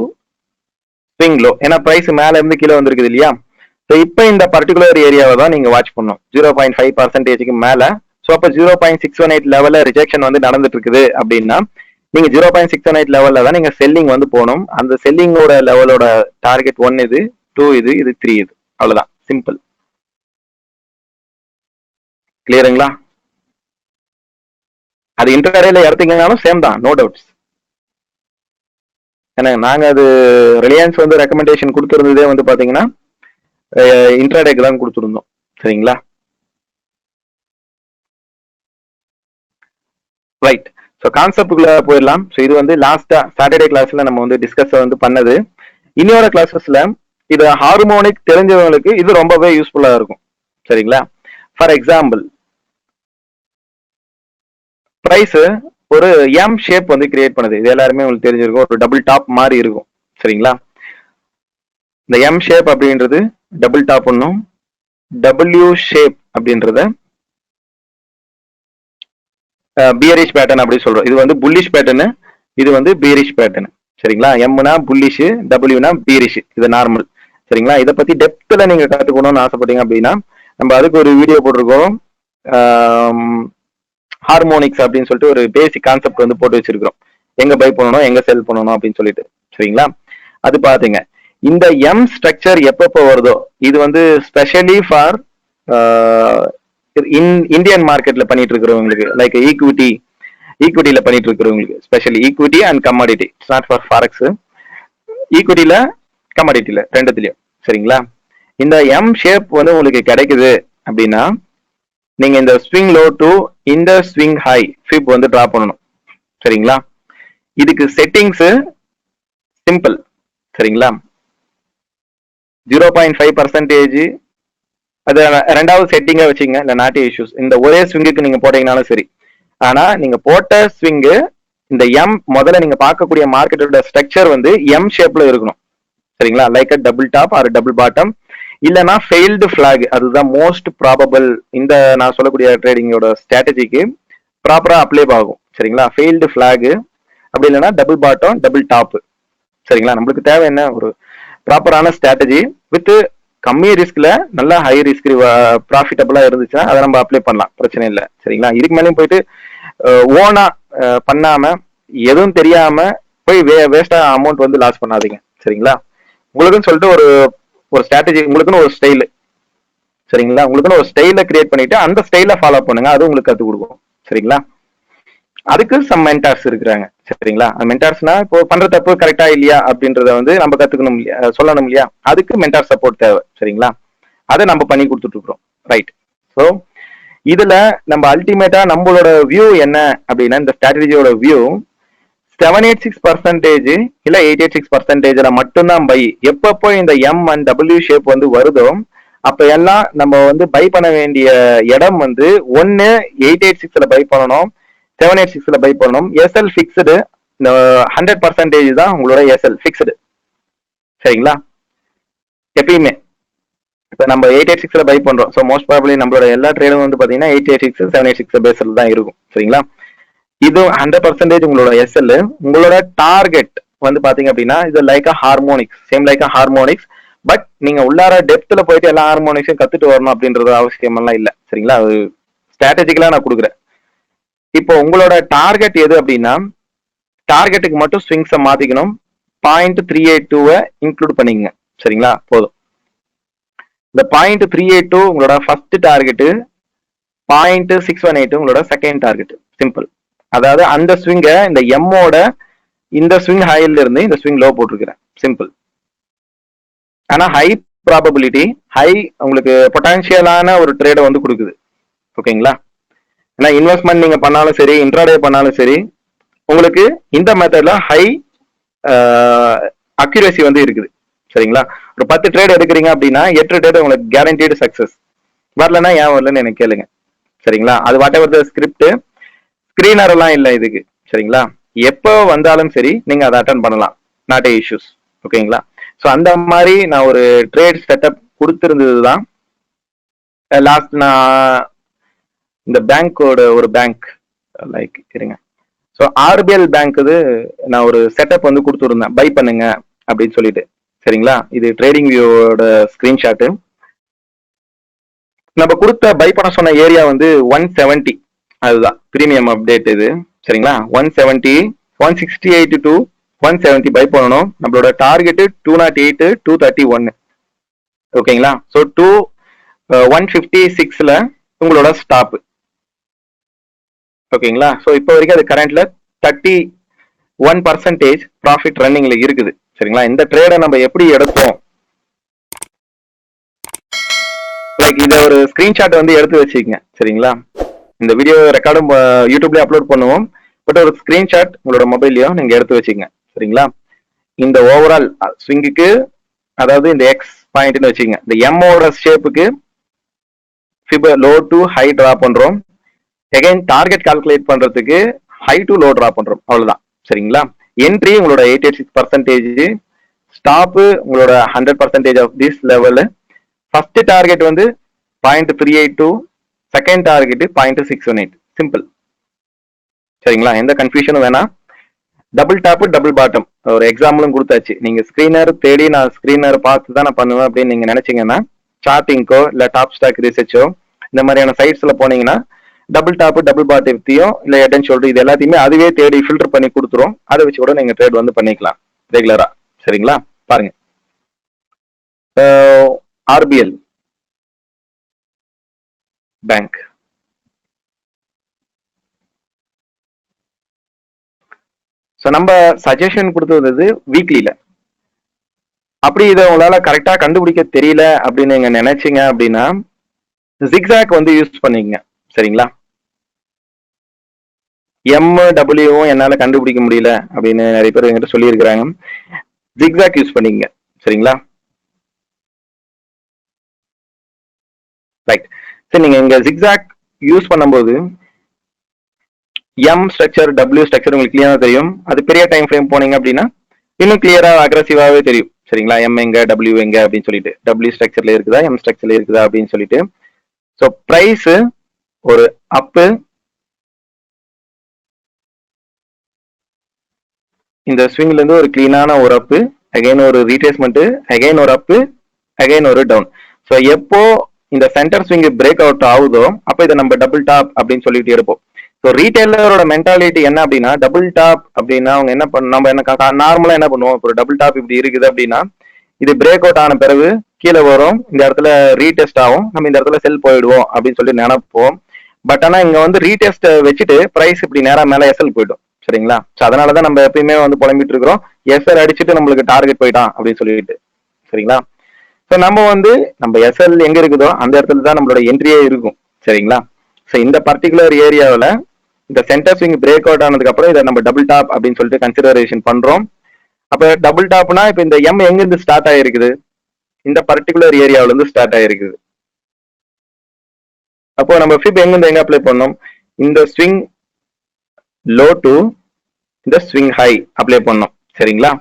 swing low. ஏன்னா பிரைஸ் மேல இருந்து கீழே வந்திருக்குது இல்லையா? ஸோ இப்போ இந்த பர்டிகுலர் ஏரியாவை தான் நீங்க வாட்ச் பண்ணணும், 0.5% மேல. ஸோ அப்போ 0.618 லெவல்ல ரிஜெக்ஷன் வந்து நடந்துட்டு இருக்குது அப்படின்னா நீங்க 0.618 லெவல்ல தான் நீங்க செல்லிங் வந்து போகணும். அந்த செல்லிங்கோட லெவலோட டார்கெட் 1 இது, 2 இது, இது 3 இது. அவ்வளவுதான், சிம்பிள். கிளியருங்களா? அது இன்டர்டேல எடுத்தீங்கன்னாலும் சேம் தான், நோ டவுட்ஸ். ஏன்னா நாங்க அது ரிலையன்ஸ் வந்து ரெக்கமெண்டேஷன் கொடுத்துருந்ததே வந்து பாத்தீங்கன்னா இன்ட்ராடேக்கு தான் கொடுத்துருந்தோம். சரிங்களா? ரைட். ஸோ கான்செப்டுக்குள்ள போயிடலாம். ஸோ இது வந்து லாஸ்டா சாட்டர்டே கிளாஸ்ல நம்ம வந்து டிஸ்கஸ் வந்து பண்ணது. இன்னொரு கிளாஸஸ்ல இது ஹார்மோனிக் தெரிஞ்சவங்களுக்கு இது ரொம்பவே யூஸ்ஃபுல்லா இருக்கும். சரிங்களா? ஃபார் எக்ஸாம்பிள், பிரைஸ் ஒரு எம் ஷேப் வந்து கிரியேட் பண்ணுது. இது எல்லாருமே உங்களுக்கு தெரிஞ்சிருக்கும், ஒரு டபுள் டாப் மாதிரி இருக்கும். சரிங்களா? இந்த எம் ஷேப் அப்படின்றது டபுள் டாப் ஒன்றும், டபிள்யூ ஷேப் அப்படின்றத பியரிஷ் பேட்டர்ன் அப்படி சொல்றோம். இது வந்து புல்லிஷ் பேட்டர்னு, இது வந்து பியரிஷ் பேட்டர்ன். சரிங்களா. எம்னா புல்லிஷ், டபிள்யூனா பீரிஷ், இது நார்மல். சரிங்களா. இதை பத்தி டெப்த்ல நீங்க கத்துக்கணும்னு ஆசைப்பட்டீங்க அப்படின்னா நம்ம அதுக்கு ஒரு வீடியோ போட்டிருக்கோம். ஹார்மோனிக்ஸ் அப்படின்னு சொல்லிட்டு ஒரு பேசிக் கான்செப்ட் வந்து போட்டு வச்சிருக்கிறோம், எங்க பை பண்ணணும் எங்க செல் பண்ணணும் அப்படின்னு சொல்லிட்டு. சரிங்களா. அது பாத்தீங்க. இந்த எம் ஸ்ட்ரக்சர் எப்பப்போ வருதோ இது வந்து ஸ்பெஷலி ஃபார் இந்தியன் மார்க்கெட்ல பண்ணிட்டு இருக்கிறவங்களுக்கு, லைக் ஈக்விட்டியில பண்ணிட்டு இருக்கிறவங்களுக்கு, specially equity and commodity, not for forex, ஈக்விட்டியில கமாடிட்டியில ரெண்டுத்துலயும். சரிங்களா. இந்த எம் ஷேப் வந்து உங்களுக்கு கிடைக்குது அப்படின்னா நீங்க இந்த ஸ்விங் லோ டு இந்த ஸ்விங் ஹை ஃபிப் வந்து டிரா பண்ணணும். சரிங்களா. இதுக்கு செட்டிங்ஸ் சிம்பிள். சரிங்களா. 0.5% அது ரெண்டாவது செட்டிங்கா வச்சுங்க, இந்த நாட்டி இஷ்யூஸ் இந்த ஒரே ஸ்விங்குக்கு நீங்க போட்டீங்கனாலும் சரி. ஆனா நீங்க போட்ட ஸ்விங்கு இந்த எம் முதல்ல நீங்க பார்க்கக்கூடிய மார்க்கெட்டோட ஸ்ட்ரக்சர் வந்து எம் ஷேப்ல இருக்கணும். சரிங்களா. Like a double top or double bottom, இல்லைன்னா ஃபெயில்டு ஃபிளாக். அதுதான் மோஸ்ட் ப்ராபபிள் இந்த நான் சொல்லக்கூடிய ட்ரேடிங்கோட ஸ்ட்ராட்டஜிக்கு ப்ராப்பரா அப்ளை ஆகும். சரிங்களா. ஃபெயில்டு ஃபிளாக், அப்படி இல்லைன்னா டபுள் பாட்டம் டபுள் டாப். சரிங்களா. நம்மளுக்கு தேவை என்ன, ஒரு ப்ராப்பரான ஸ்ட்ராட்டஜி வித் கம்மி ரிஸ்க்ல நல்லா ஹை ரிஸ்க் ப்ராஃபிட்டபிளா இருந்துச்சுன்னா அதை நம்ம அப்ளை பண்ணலாம், பிரச்சனை இல்லை. சரிங்களா. இதுக்கு மேலேயும் போயிட்டு ஓனா பண்ணாம எதுவும் தெரியாம போய் வேஸ்டா அமௌண்ட் வந்து லாஸ் பண்ணாதீங்க. சரிங்களா. உங்களுக்குன்னு சொல்லிட்டு ஒரு ஒரு ஸ்ட்ராட்டஜி, உங்களுக்குன்னு ஒரு ஸ்டைல். சரிங்களா. உங்களுக்குன்னு ஒரு ஸ்டைல கிரியேட் பண்ணிட்டு அந்த ஸ்டைல ஃபாலோ பண்ணுங்க, அது உங்களுக்கு கற்றுக் கொடுக்கும். சரிங்களா. அதுக்கு சம் மென்டார்ஸ் இருக்கிறாங்க. சரிங்களா. மென்டார்ஸ்னா இப்போ பண்ற தப்பு கரெக்டா இல்லையா அப்படின்றத வந்து நம்ம கத்துக்கணும் இல்லையா, சொல்லணும் இல்லையா, அதுக்கு மென்டார் சப்போர்ட் தேவை. சரிங்களா. அதை நம்ம பண்ணி கொடுத்துட்டு இருக்கிறோம். ரைட். ஸோ இதுல நம்ம அல்டிமேட்டா நம்மளோட வியூ என்ன அப்படின்னா, இந்த ஸ்ட்ராட்டஜியோட வியூ 786% இல்ல 886% மட்டும்தான் பை. எப்பப்போ இந்த எம் அண்ட் டபிள்யூ ஷேப் வந்து வருதோ அப்ப எல்லாம் நம்ம வந்து பை பண்ண வேண்டிய இடம் வந்து 1 886ல பை பண்ணணும், 786ல பை பண்ணணும். எஸ்எல் பிக்ஸ்டு, இந்த 100% தான் உங்களோட எஸ்எல் பிக்ஸ்டு. சரிங்களா. எப்பயுமே இப்ப நம்ம 886ல பை பண்றோம். ஸோ மோஸ்ட் ப்ராபபிலி நம்மளோட எல்லா ட்ரேடும் வந்து பாத்தீங்கன்னா 886 786 பேஸ்ல தான் இருக்கும். சரிங்களா. இது 100% உங்களோட எஸ்எல். உங்களோட டார்கெட் வந்து பாத்தீங்க அப்படின்னா இது like a harmonics, same like a harmonics. But நீங்க உள்ளார டெப்த்ல போயிட்டு எல்லா ஹார்மோனிக்ஸும் கத்துட்டு வரணும் அப்படின்றது அவசியம் எல்லாம் இல்ல. சரிங்களா. அது ஸ்ட்ராட்டஜிக்கலா நான் கொடுக்குறேன். இப்போ உங்களோட டார்கெட் எது அப்படின்னா, டார்கெட்டுக்கு மட்டும் ஸ்விங்ஸை மாத்திக்கணும். 0.382 இன்க்ளூட் பண்ணிக்கங்க. சரிங்களா. போதும். இந்த 0.382 உங்களோட ஃபர்ஸ்ட் டார்கெட்டு, 0.618 உங்களோட செகண்ட் டார்கெட். சிம்பிள். அதாவது அந்த ஸ்விங்கை இந்த எம்மோட இந்த ஸ்விங் ஹைல இருந்து இந்த ஸ்விங் லோ போட்டிருக்கிறேன். சிம்பிள். ஆனா ஹை ப்ராபபிலிட்டி, ஹை உங்களுக்கு பொட்டான்சியலான ஒரு ட்ரேடை வந்து கொடுக்குது. ஓகேங்களா. ஏன்னா இன்வெஸ்ட்மெண்ட் நீங்க பண்ணாலும் சரி, இன்ட்ராடே பண்ணாலும் சரி, உங்களுக்கு இந்த மெத்தட்ல ஹை அக்யூரசி வந்து இருக்குது. சரிங்களா. ஒரு 10 ட்ரேட் எடுக்கிறீங்க அப்படின்னா 8 ட்ரேட் உங்களுக்கு கேரண்டீடு சக்சஸ். வரலன்னா ஏன் வரலன்னு எனக்கு கேளுங்க. சரிங்களா. அது வாட் எவர் ஸ்கிரிப்ட், ஸ்கிரீனர் எல்லாம் இல்லை இதுக்கு. சரிங்களா. எப்போ வந்தாலும் சரி நீங்க அதை அட்டன் பண்ணலாம், நாட் ஏ இஷ்யூஸ். ஓகேங்களா. ஸோ அந்த மாதிரி நான் ஒரு ட்ரேட் செட்டப் கொடுத்துருந்தது தான். லாஸ்ட் நான் இந்த பேங்கோட ஒரு பேங்க் லைக் இருங்க, ஸோ ஆர்பிஎல் பேங்க் இது நான் ஒரு செட்டப் வந்து கொடுத்துருந்தேன், பை பண்ணுங்க அப்படின்னு சொல்லிட்டு. சரிங்களா. இது ட்ரேடிங் வியூவோட ஸ்கிரீன்ஷாட்டு. நம்ம கொடுத்த பை பண்ண சொன்ன ஏரியா வந்து 170, அதுதான் பிரீமியம் அப்டேட் இது. சரிங்களா. 170, 168 to 170 பை பண்ணணும். நம்மளோட டார்கெட் 208 231. ஓகேங்களா. ஸோ 156ல உங்களோட ஸ்டாப். ஓகேங்களா. ஸோ இப்போ வரைக்கும் அது கரண்ட்ல 31% ப்ராஃபிட் ரன்னிங்ல இருக்குது. சரிங்களா. இந்த ட்ரேடை நம்ம எப்படி எடுத்தோம், லைக் இதை ஒரு ஸ்கிரீன்ஷாட் வந்து எடுத்து வச்சுக்கங்க. சரிங்களா. இந்த வீடியோ ரெக்கார்டும் யூடியூப்ல அப்லோட் பண்ணுவோம். பட் ஒரு ஸ்கிரீன்ஷாட் உங்களோட மொபைல்லையும் நீங்க எடுத்து வச்சுக்கங்க. சரிங்களா. இந்த ஓவரால் ஸ்விங்குக்கு, அதாவது இந்த எக்ஸ் பாயிண்ட்னு வச்சுக்கங்க, இந்த எம்மோட ஷேப்புக்கு லோ டு ஹை டிரா பண்றோம். எகைன் டார்கெட் கால்குலேட் பண்றதுக்கு ஹை டு லோ டிரா பண்றோம். அவ்வளவுதான். சரிங்களா. என்ட்ரி உங்களோட 886%, ஸ்டாப் உங்களோட 100% of this level. First target வந்து 0.382, செகண்ட் டார்கெட் 0.618. சிம்பிள். சரிங்களா. எந்த கன்ஃபியூஷனும் வேணாம். டபுள் டாப் டபுள் பாட்டம் ஒரு எக்ஸாம்பிளும் கொடுத்தாச்சு. நீங்க ஸ்கிரீனர் தேடி நான் ஸ்கிரீனர் பார்த்து தான் நான் பண்ணுவேன் அப்படின்னு நீங்க நினைச்சீங்கன்னா சார்ட்டிங்கோ இல்ல டாப் ஸ்டாக் ரிசர்ச்சோ இந்த மாதிரியான சைட்ஸ்ல போனீங்கன்னா டபுள் டாப் டபுள் பாட்டத்தையும் இல்ல ஹெட் அண்ட் ஷோல்டர் இது எல்லாத்தையுமே அதுவே தேடி ஃபில்டர் பண்ணி கொடுத்துரும். அதை வச்சு கூட நீங்க ட்ரேட் வந்து பண்ணிக்கலாம் ரெகுலரா. சரிங்களா? பாருங்க, ஆர்பிஎல் பேங்க் நம்ம சஜஷன் கொடுத்தது வீக்லில. அப்படி இதை உங்களால கரெக்டா கண்டுபிடிக்க தெரியல அப்படின்னு நீங்க நினைச்சீங்க அப்படின்னா ஜிக்ஸாக் வந்து யூஸ் பண்ணிக்கங்க. சரிங்களா? டபிள்யூவும் என்னால கண்டுபிடிக்க முடியல அப்படின்னு நிறைய பேர் என்கிட்ட சொல்லியிருக்கிறாங்க. ஜிக்ஸாக் யூஸ் பண்ணிக்கங்க. சரிங்களா? ரைட். சரி, நீங்க இங்க ஜிக்ஸாக் யூஸ் பண்ணும்போது எம் ஸ்ட்ரக்சர் டபிள்யூ ஸ்ட்ரக்சர் உங்களுக்கு கிளியரா தெரியும். அது பெரிய டைம் ஃப்ரேம் போனீங்க அப்படின்னா இன்னும் கிளியரா அக்ரெசிவாவே தெரியும். சரிங்களா? எம் எங்க டபிள்யூ எங்க அப்படின்னு சொல்லிட்டு, டபிள்யூ ஸ்ட்ரக்சர்ல இருக்குதா எம் ஸ்ட்ரக்சர்ல இருக்குதா அப்படின்னு சொல்லிட்டு. ஸோ பிரைஸ் ஒரு அப்பு, இந்த ஸ்விங்ல இருந்து ஒரு கிளீனான ஒரு அப்பு, அகைன் ஒரு ரீட்ரேஸ்மெண்ட், அகைன் ஒரு அப்பு, அகைன் ஒரு டவுன். ஸோ எப்போ இந்த சென்டர் ஸ்விங் பிரேக் அவுட் ஆகுதோ அப்போ இதை நம்ம டபுள் டாப் அப்படின்னு சொல்லிட்டு எடுப்போம். ஸோ ரீட்டைலரோட மென்டாலிட்டி என்ன அப்படின்னா டபுள் டாப் அப்படின்னா அவங்க என்ன பண்ண, நம்ம என்ன நார்மலா என்ன பண்ணுவோம், இப்போ டபுள் டாப் இப்படி இருக்குது அப்படின்னா இது பிரேக் அவுட் ஆன பிறகு கீழே வரும், இந்த இடத்துல ரீடெஸ்ட் ஆகும், நம்ம இந்த இடத்துல செல் போயிடுவோம் அப்படின்னு சொல்லி நினைப்போம். பட் ஆனா இங்க வந்து ரீடெஸ்ட் வச்சுட்டு பிரைஸ் இப்படி நேரா மேல எஸ்எல் போயிடும். சரிங்களா? ஸோ அதனாலதான் நம்ம எப்பயுமே வந்து புலம்பிட்டு இருக்கிறோம் எஸ்எல் அடிச்சுட்டு நம்மளுக்கு டார்கெட் போயிட்டான் அப்படின்னு சொல்லிட்டு. சரிங்களா? ஸோ நம்ம வந்து நம்ம எஸ்எல் எங்க இருக்குதோ அந்த இடத்துல தான் நம்மளோட என்ட்ரியே இருக்கும். சரிங்களா? ஸோ இந்த பர்டிகுலர் ஏரியாவில் இந்த சென்டர் ஸ்விங் பிரேக் அவுட் ஆனதுக்கு அப்புறம் இதை நம்ம டபுள் டாப் அப்படின்னு சொல்லிட்டு கன்சிடரேஷன் பண்றோம். அப்ப டபுள் டாப்னா இப்ப இந்த எம் எங்க இருந்து ஸ்டார்ட் ஆயிருக்குது, இந்த பர்டிகுலர் ஏரியாவில இருந்து ஸ்டார்ட் ஆயிருக்குது. அப்போ நம்ம ஃபிப் எங்க இருந்து எங்க அப்ளை பண்ணோம், இந்த ஸ்விங் லோ டு இந்த ஸ்விங் ஹை அப்ளை பண்ணோம். சரிங்களா?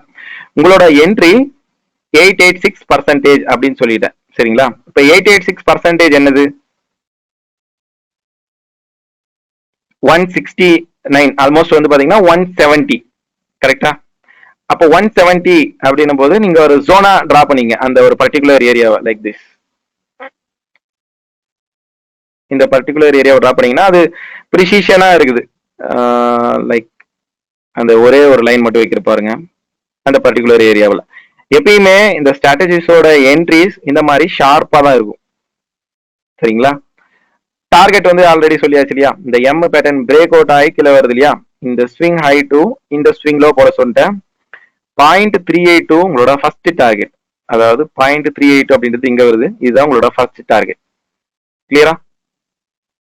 உங்களோட என்ட்ரி 886% அப்படின்னு சொல்லிட்டேன். சரிங்களா? இப்ப 886% என்னது, 169, ஆல்மோஸ்ட் வந்து பாத்தீங்கன்னா 170. கரெக்டா? அப்போ 170 அப்படின்னும் போது நீங்க ஒரு ஜோனா டிரா பண்ணீங்க அந்த ஒரு பர்டிகுலர் ஏரியாவை லைக் திஸ். இந்த பர்டிகுலர் ஏரியாவை டிரா பண்ணீங்கன்னா அது ப்ரிசிஷனா இருக்குது. லைக் அந்த ஒரே ஒரு லைன் மட்டும் வைக்கிற பாருங்க அந்த பர்டிகுலர் ஏரியாவில். எப்பயுமே இந்த ஸ்ட்ராட்டஜிஸோட என்ட்ரிஸ் இந்த மாதிரி ஷார்ப்பா தான் இருக்கும். சரிங்களா? டார்கெட் வந்து ஆல்ரெடி சொல்லியாச்சு இல்லையா, இந்த எம் பேட்டர்ன் பிரேக் அவுட் ஆகி கீழே வருது இல்லையா, இந்த ஸ்விங் ஹை டு இந்த ஸ்விங் லோ போட சொல்லிட்டேன். 0.382 உங்களோட ஃபர்ஸ்ட் டார்கெட், அதாவது 0.382 அப்படின்றது இங்க வருது, இதுதான் உங்களோட ஃபர்ஸ்ட் டார்கெட். கிளியரா?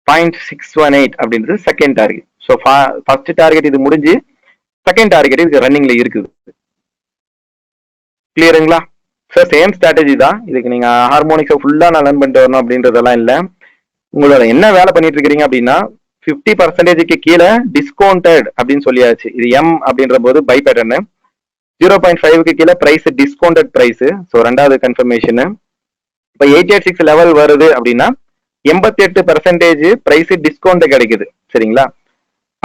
0.618 அப்படின்றது second target. So first target இது முடிஞ்சு செகண்ட் டார்கெட் இது ரன்னிங்ல இருக்குது. கிளியருங்களா? சார் சேம் ஸ்ட்ராட்டஜி தான். இதுக்கு நீங்க ஹார்மோனிக்ஸை ஃபுல்லா நான் லேர்ன் பண்ணிட்டு வரணும் அப்படின்றதெல்லாம் இல்லை. உங்களோட என்ன வேலை பண்ணிட்டு இருக்கிறீங்க அப்படின்னா 50%க்கு கீழே டிஸ்கவுண்டட் அப்படின்னு சொல்லியாச்சு. இது எம் அப்படின்ற போது பை பேட்டர்னு, 0.5க்கு கீழே பிரைஸ் டிஸ்கவுண்டட் பிரைஸ். ஸோ ரெண்டாவது கன்ஃபர்மேஷன். இப்போ 886 லெவல் வருது அப்படின்னா 88% பிரைஸ் டிஸ்கவுண்ட் கிடைக்குது. சரிங்களா?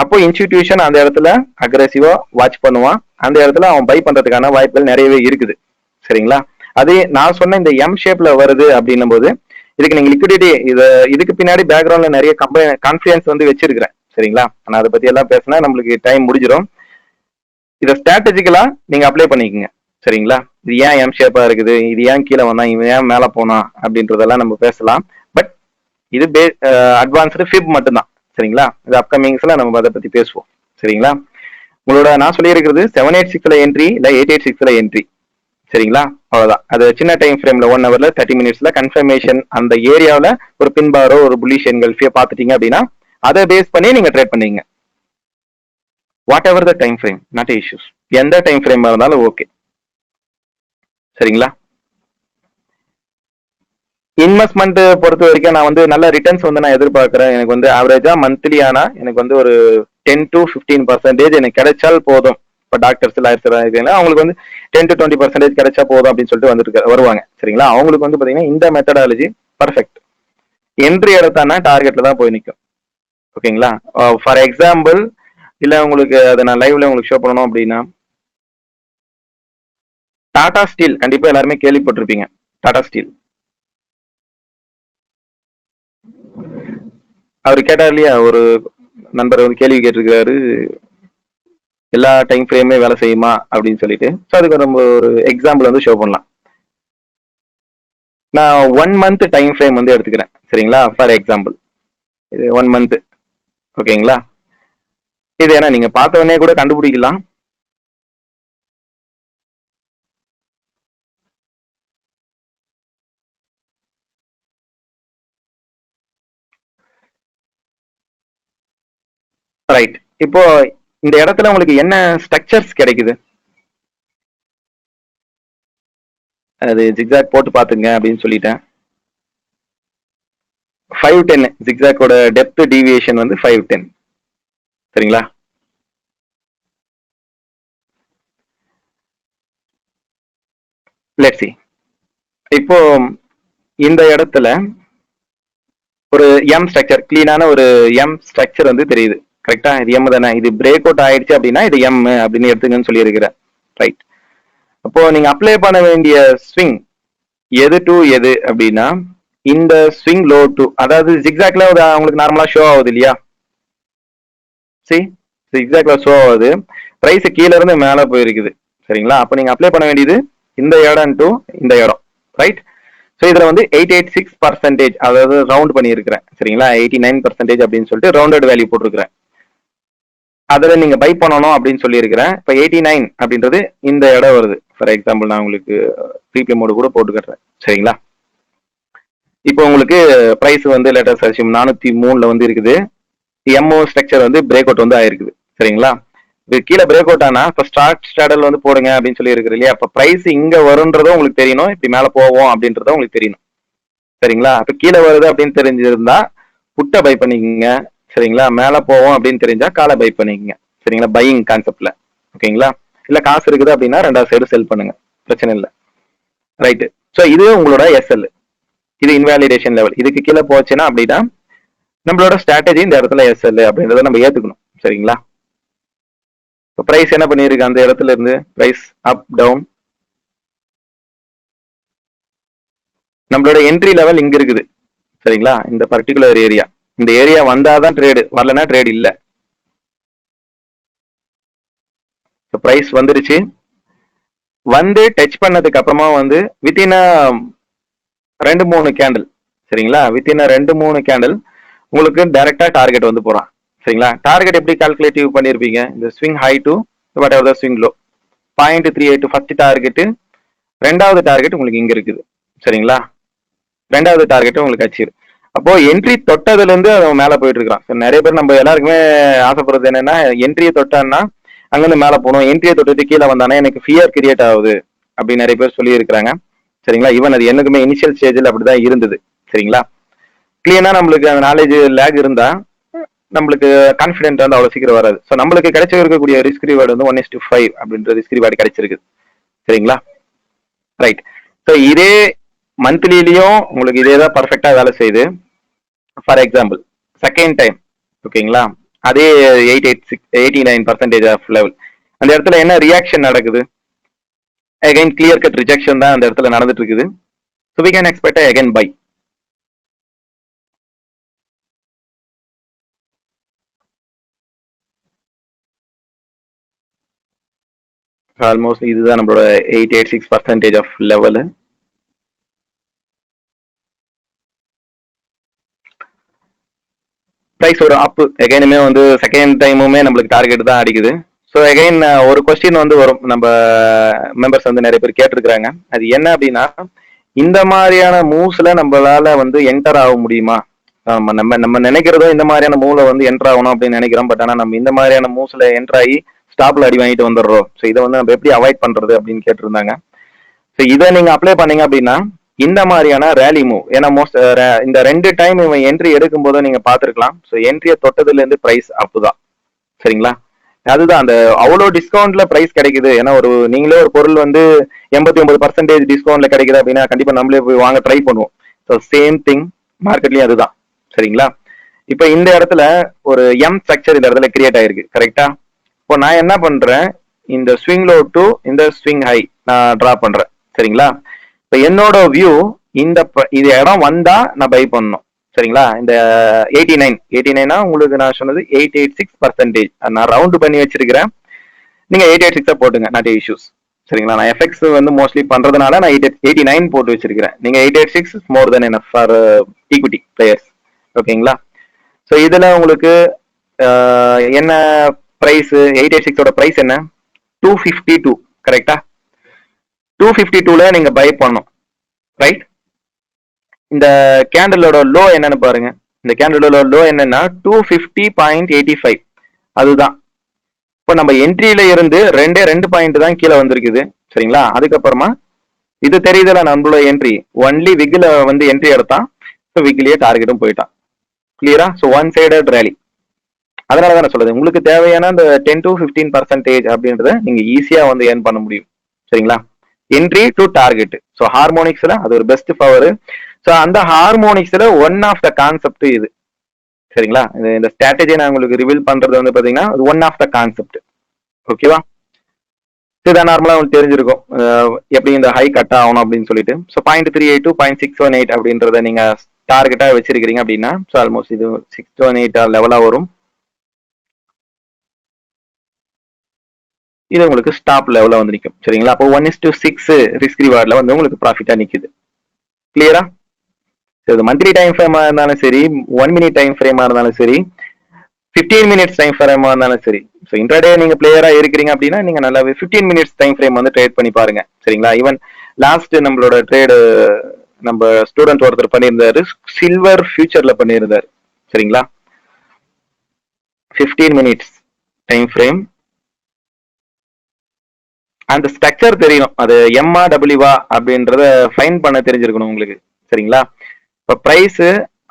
அப்போ இன்ஸ்டிடியூஷன் அந்த இடத்துல அக்ரெசிவா வாட்ச் பண்ணுவான், அந்த இடத்துல அவன் பை பண்றதுக்கான வாய்ப்புகள் நிறையவே இருக்குது. சரிங்களா? அது நான் சொன்ன இந்த எம் ஷேப்ல வருது அப்படின்னும் போது இதுக்கு நீங்க லிக்விடிட்டி இதுக்கு பின்னாடி பேக்ரவுண்ட்ல நிறைய கான்ஃபிடன்ஸ் வந்து வச்சிருக்கிறேன். சரிங்களா? நான் அதை பத்தி எல்லாம் பேசினா நம்மளுக்கு டைம் முடிஞ்சிடும். இதை ஸ்ட்ராட்டஜிக்கலா நீங்க அப்ளை பண்ணிக்கோங்க. சரிங்களா? இது ஏன் எம் ஷேப்பா இருக்குது, இது ஏன் கீழே வந்தான், இவன் ஏன் மேல போனா அப்படின்றதெல்லாம் நம்ம பேசலாம். பட் இது அட்வான்ஸ்டு ஃபிப் மட்டும்தான். சரிங்களா? இது அப்கமிங்ஸ்ல நம்ம அதை பத்தி பேசுவோம். சரிங்களா? உங்களோட நான் சொல்லியிருக்கிறது 786ல என்ட்ரி இல்ல 886ல என்ட்ரி. சரிங்களா? அவ்வளவுதான். அது சின்ன டைம் ஃப்ரேம்ல 1 ஹவர்ல 30 மினிட்ஸ்ல கன்ஃபர்மேஷன் அந்த ஏரியாவில் ஒரு பின்பாரோ ஒரு புல்லிஷ் என்கல்ஃபியோ பார்த்துட்டீங்க அப்படின்னா அதை பேஸ் பண்ணி நீங்க ட்ரேட் பண்ணீங்க. What ever the time frame, not issues. எந்த டைம் ஃப்ரேம் இருந்தாலும் ஓகே. சரிங்களா? இன்வெஸ்ட்மெண்ட் பொறுத்த வரைக்கும் நான் வந்து நல்ல ரிட்டர்ன்ஸ் வந்து நான் எதிர்பார்க்கிறேன். எனக்கு வந்து ஆவரேஜா மந்த்லி ஆனா எனக்கு வந்து ஒரு 10 to 15% எனக்கு கிடைச்சால் போதும். இப்போ டாக்டர்ஸ் லாயர்ஸ் அவங்களுக்கு வந்து 10 to 20% கிடைச்சா போதும் அப்படின்னு சொல்லிட்டு வந்துட்டு வருவாங்க. சரிங்களா? அவங்களுக்கு வந்து பாத்தீங்கன்னா இந்த மெத்தடாலஜி பர்ஃபெக்ட். என்ட்ரி எடுத்தானா டார்கெட்ல தான் போய் நிற்கும். ஓகேங்களா? ஃபார் எக்ஸாம்பிள் இல்ல உங்களுக்கு அதை நான் லைவ்ல உங்களுக்கு ஷோ பண்ணணும் அப்படின்னா, டாடா ஸ்டீல் கண்டிப்பா எல்லாருமே கேள்விப்பட்டிருப்பீங்க. டாடா ஸ்டீல் அவர் கேட்டார் இல்லையா, ஒரு நண்பர் வந்து கேள்வி கேட்டிருக்காரு, எல்லா டைம் ஃப்ரேமே வேலை செய்யுமா அப்படின்னு சொல்லிட்டு. ஸோ அதுக்கு நம்ம ஒரு எக்ஸாம்பிள் வந்து ஷோ பண்ணலாம். நான் 1 மந்த் டைம் ஃப்ரேம் வந்து எடுத்துக்கிறேன் சரிங்களா, ஃபார் எக்ஸாம்பிள் இது 1 மந்த். ஓகேங்களா, இது ஏன்னா நீங்க பார்த்த உடனே கூட கண்டுபிடிக்கலாம். ரைட், இப்போ இந்த இடத்துல உங்களுக்கு என்ன ஸ்ட்ரக்சர்ஸ் கிடைக்குது, அது ஜிக்ஸாக் போட்டு பாத்துங்க அப்படின்னு சொல்லிட்டேன். 510 ஜிக்ஸாக்கோட டெப்த் டீவியேஷன் வந்து 510 சரிங்களா. Let's see. இப்போ இந்த இடத்துல ஒரு எம் ஸ்ட்ரக்சர், கிளீனான ஒரு எம் ஸ்ட்ரக்சர் வந்து தெரியுது கரெக்டா. இது எம் தானே, இது பிரேக் அவுட் ஆயிடுச்சு அப்படின்னா இது எம் அப்படின்னு எடுத்துங்கன்னு சொல்லி இருக்கிறேன். ரைட், அப்போ நீங்க அப்ளை பண்ண வேண்டிய ஸ்விங் எது டு எது அப்படின்னா, இந்த ஸ்விங் லோ டு, அதாவது ஜிக்ஸாக்ல உங்களுக்கு நார்மலா ஷோ ஆகுது இல்லையா, சி ஜிக்ஸாக்ல ஷோ ஆகுது, பிரைஸ் கீழ இருந்து மேல போயிருக்குது சரிங்களா. அப்ப நீங்க அப்ளை பண்ண வேண்டியது இந்த இடம் டு இந்த இடம். ரைட், ஸோ இதுல வந்து 886%, அதாவது ரவுண்ட் பண்ணியிருக்கிறேன் சரிங்களா. 89% அப்படின்னு சொல்லிட்டு ரவுண்டட் வேல்யூ போட்டிருக்கிறேன். அதுல நீங்க பை பண்ணணும் அப்படின்னு சொல்லி இருக்கிறேன். இப்போ 89 அப்படின்றது இந்த இடம் வருது. ஃபார் எக்ஸாம்பிள் நான் உங்களுக்கு ப்ரீபே மோடு கூட போட்டு கட்டுறேன் சரிங்களா. இப்போ உங்களுக்கு பிரைஸ் வந்து லேட்டஸ்ட் அசியூம் 403ல வந்து இருக்குது. எம்ஓ ஸ்ட்ரக்சர் வந்து பிரேக் அவுட் வந்து ஆயிருக்குது சரிங்களா. இது கீழே பிரேக் அவுட் ஆனா இப்போ ஸ்டார்ட் ஸ்டாடல் வந்து போடுங்க அப்படின்னு சொல்லி இருக்கு இல்லையா. அப்ப பிரைஸ் இங்க வரும்ன்றதும் உங்களுக்கு தெரியணும், இப்படி மேல போவோம் அப்படின்றதும் உங்களுக்கு தெரியணும் சரிங்களா. அப்ப கீழே வருது அப்படின்னு தெரிஞ்சிருந்தா புட்டை பை பண்ணிக்கோங்க சரிங்களா. மேல போவோம் அப்படின்னு தெரிஞ்சா காலை பை பண்ணிக்கோங்க சரிங்களா, பையிங் கான்செப்ட்ல. ஓகேங்களா, இல்ல காசு இருக்குது அப்படின்னா ரெண்டாவது சைடு செல் பண்ணுங்க, பிரச்சனை இல்லை. ரைட்டு, ஸோ இது உங்களோட எஸ்எல், இது இன்வாலிடேஷன் லெவல். இதுக்கு கீழே போச்சுன்னா அப்படின்னா நம்மளோட ஸ்ட்ராட்டஜி இந்த இடத்துல எஸ்எல் அப்படின்றத நம்ம ஏத்துக்கணும் சரிங்களா. இப்போ பிரைஸ் என்ன பண்ணிருக்கு, அந்த இடத்துல இருந்து பிரைஸ் அப் டவுன், நம்மளோட என்ட்ரி லெவல் இங்க இருக்குது சரிங்களா. இந்த பர்டிகுலர் ஏரியா, இந்த ஏரியா வந்தாதான் ட்ரேடு, வரலன்னா ட்ரேட் இல்லை. பிரைஸ் வந்துருச்சு, வந்து டச் பண்ணதுக்கு அப்புறமா வந்து வித்தின் 2-3 கேண்டில் சரிங்களா, வித்தின் 2-3 கேண்டில் உங்களுக்கு டைரக்டா டார்கெட் வந்து போறான் சரிங்களா. டார்கெட் எப்படி கால்குலேட்டிவ் பண்ணிருப்பீங்க, இந்த swing high to what ever the swing low, 0.38 first target, ரெண்டாவது டார்கெட் உங்களுக்கு இங்க இருக்குது சரிங்களா. ரெண்டாவது டார்கெட் உங்களுக்கு அச்சீவ். அப்போ என்ட்ரி தொட்டதுல இருந்து அவன் மேல போயிட்டு இருக்கான். நிறைய பேர் நம்ம எல்லாருக்குமே ஆசைப்படுறது என்னன்னா, என்ட்ரியை தொட்டான்னா அங்கிருந்து மேல போகணும், என்ட்ரியை தொட்டுட்டு கீழே வந்தானே எனக்கு ஃபியர் கிரியேட் ஆகுது அப்படின்னு நிறைய பேர் சொல்லி இருக்கிறாங்க சரிங்களா. ஈவன் அது எனக்குமே இனிஷியல் ஸ்டேஜில் அப்படிதான் இருந்தது சரிங்களா. கிளியரா நம்மளுக்கு அந்த நாலேஜ் லேக் இருந்தா நம்மளுக்கு கான்ஃபிடென்ட் வந்து அவ்வளவு சீக்கிரம் வராது. ஸோ நம்மளுக்கு கிடைச்ச இருக்கக்கூடிய ரிஸ்க் ரிவார்டு வந்து 1:5 அப்படின்ற ரிஸ்க் ரிவார்டு கிடைச்சிருக்கு சரிங்களா. ரைட், ஸோ இதே மந்த்லிலையும் உங்களுக்கு இதே தான் பர்ஃபெக்டா வேலை செய்யுது. ஃபார் எக்ஸாம்பிள் செகண்ட் டைம் ஓகேங்களா, அதே 89% ஆஃப் லெவல், அந்த இடத்துல என்ன ரியாக்ஷன் நடக்குது, அகைன் கிளியர் கட் ரிஜெக்ஷன் தான் அந்த இடத்துல நடந்துட்டு இருக்குது. So we can expect again buy. Almost இதுதான் நம்மளோட 886% ஆஃப் லெவலு. பிரைஸ் ஒரு அப், எகைனுமே வந்து செகண்ட் டைமுமே நம்மளுக்கு டார்கெட் தான் அடிக்குது. ஸோ எகைன் ஒரு கொஸ்டின் வந்து வரும், நம்ம மெம்பர்ஸ் வந்து நிறைய பேர் கேட்டிருக்கிறாங்க. அது என்ன அப்படின்னா, இந்த மாதிரியான மூவ்ஸ்ல நம்மளால வந்து என்டர் ஆக முடியுமா, நம்ம நம்ம நினைக்கிறதோ இந்த மாதிரியான மூவ்ல வந்து என்டர் ஆகணும் அப்படின்னு நினைக்கிறோம். பட் ஆனால் நம்ம இந்த மாதிரியான மூவ்ஸ்ல என்டர் ஆகி ஸ்டாப்ல அடி வாங்கிட்டு வந்துடுறோம். ஸோ இதை வந்து நம்ம எப்படி அவாய்ட் பண்றது அப்படின்னு கேட்டிருந்தாங்க. ஸோ இதை நீங்க அப்ளை பண்ணீங்க அப்படின்னா இந்த மாதிரியான ரேலி மூவ், ஏன்னா மோஸ்ட் இந்த 2 டைம் இவன் என்ட்ரி எடுக்கும் போதும் நீங்க பாத்துருக்கலாம். ஸோ என்ட்ரியை தொட்டதுல இருந்து பிரைஸ் அப் தான் சரிங்களா. அதுதான் அந்த அவ்வளோ டிஸ்கவுண்ட்ல பிரைஸ் கிடைக்குது. ஏன்னா ஒரு நீங்களே ஒரு பொருள் வந்து 89% டிஸ்கவுண்ட்ல கிடைக்குது அப்படின்னா கண்டிப்பா நம்மளே போய் வாங்க ட்ரை பண்ணுவோம். ஸோ சேம் திங் மார்க்கெட்லயும் அதுதான் சரிங்களா. இப்போ இந்த இடத்துல ஒரு எம் ஸ்ட்ரக்சர் இந்த இடத்துல கிரியேட் ஆயிருக்கு கரெக்டா. இப்போ நான் என்ன பண்றேன், இந்த ஸ்விங் லோ டு இந்த ஸ்விங் ஹை நான் டிரா பண்றேன் சரிங்களா. இப்போ என்னோட வியூ இந்த இது இடம் வந்தா நான் பை பண்ணணும் சரிங்களா. இந்த 89 உங்களுக்கு நான் சொன்னது 886%. நான் ரவுண்ட் பண்ணி வச்சிருக்கிறேன், நீங்க 886 போட்டுங்க, நாட் இஷ்யூஸ் சரிங்களா. நான் எஃப்எக்ஸ் வந்து மோஸ்ட்லி பண்றதுனால நான் 89 போட்டு வச்சிருக்கிறேன். நீங்க 886 மோர் தென் எனஃப் ஃபார் ஈக்விட்டி பிளேயர்ஸ் ஓகேங்களா. ஸோ இதுல உங்களுக்கு என்ன பிரைஸ், 886ஓட பிரைஸ் என்ன 252 கரெக்டா. 252ல நீங்க பை பண்ணணும் ரைட். இந்த கேண்டலோட லோ என்னன்னு பாருங்க. இந்த கேண்டலோட லோ என்னன்னா 250.85 அதுதான். இப்போ நம்ம என்ட்ரியில இருந்து 2 பாயிண்ட் தான் கீழே வந்திருக்குது சரிங்களா. அதுக்கப்புறமா இது தெரியுதுல நம்மளோட என்ட்ரி ஒன்லி விக்ல வந்து என்ட்ரி எடுத்தான், விக்லயே டார்கெட்டும் போயிட்டான் கிளியரா. So one sided rally. அதனால தான் நான் சொல்றது, உங்களுக்கு தேவையான அந்த 10 to 15% அப்படின்றத நீங்க ஈஸியா வந்து ஏர்ன் பண்ண முடியும் சரிங்களா. Entry to target. ஸோ ஹார்மோனிக்ஸ்ல அது ஒரு பெஸ்ட் பவர். ஸோ அந்த ஹார்மோனிக்ஸ்ல ஒன் ஆஃப் த கான்செப்ட் இது சரிங்களா. இந்த ஸ்ட்ராட்டஜி நான் உங்களுக்கு ரிவீல் பண்றது வந்து பாத்தீங்கன்னா ஒன் ஆஃப் த கான்செப்ட் ஓகேவா. இதுதான் நார்மலா உங்களுக்கு தெரிஞ்சிருக்கும் எப்படி இந்த ஹை கட் ஆகணும் அப்படின்னு சொல்லிட்டு. ஸோ 0.382 0.618 அப்படின்றத நீங்க டார்கெட்டா வச்சிருக்கீங்க அப்படின்னா ஸோ ஆல்மோஸ்ட் இது 618 லெவலா வரும். இது உங்களுக்கு ஸ்டாப் லெவல வந்து நிற்கும் சரிங்களா. அப்போ 1:6 ரிஸ்க் ரிவார்ட்ல வந்து உங்களுக்கு ப்ராஃபிட்டா நிக்குது கிளியரா. இது மந்த்லி டைம் ஃப்ரேமா இருந்தாலும் சரி, 1 மினிட் டைம் ஃப்ரேமா இருந்தாலும் சரி, 15 மினிட்ஸ் டைம் ஃப்ரேமா இருந்தாலும் சரி. ஸோ இன்ட்ராடே நீங்க பிளேயரா இருக்கிறீங்க அப்படின்னா நீங்க நல்லாவே 15 மினிட்ஸ் டைம் ஃப்ரேம் வந்து ட்ரேட் பண்ணி பாருங்க சரிங்களா. ஈவன் லாஸ்ட் நம்மளோட ட்ரேடு நம்ம ஸ்டூடெண்ட் ஒருத்தர் பண்ணியிருந்தாரு, சில்வர் ஃபியூச்சர்ல பண்ணியிருந்தாரு சரிங்களா. 15 மினிட்ஸ் டைம் ஃப்ரேம் அந்த ஸ்ட்ரக்சர் தெரியணும், அது எம்மா டபிள்யூவா அப்படின்றத ஃபைன் பண்ண தெரிஞ்சிருக்கணும் உங்களுக்கு சரிங்களா. இப்போ பிரைஸ்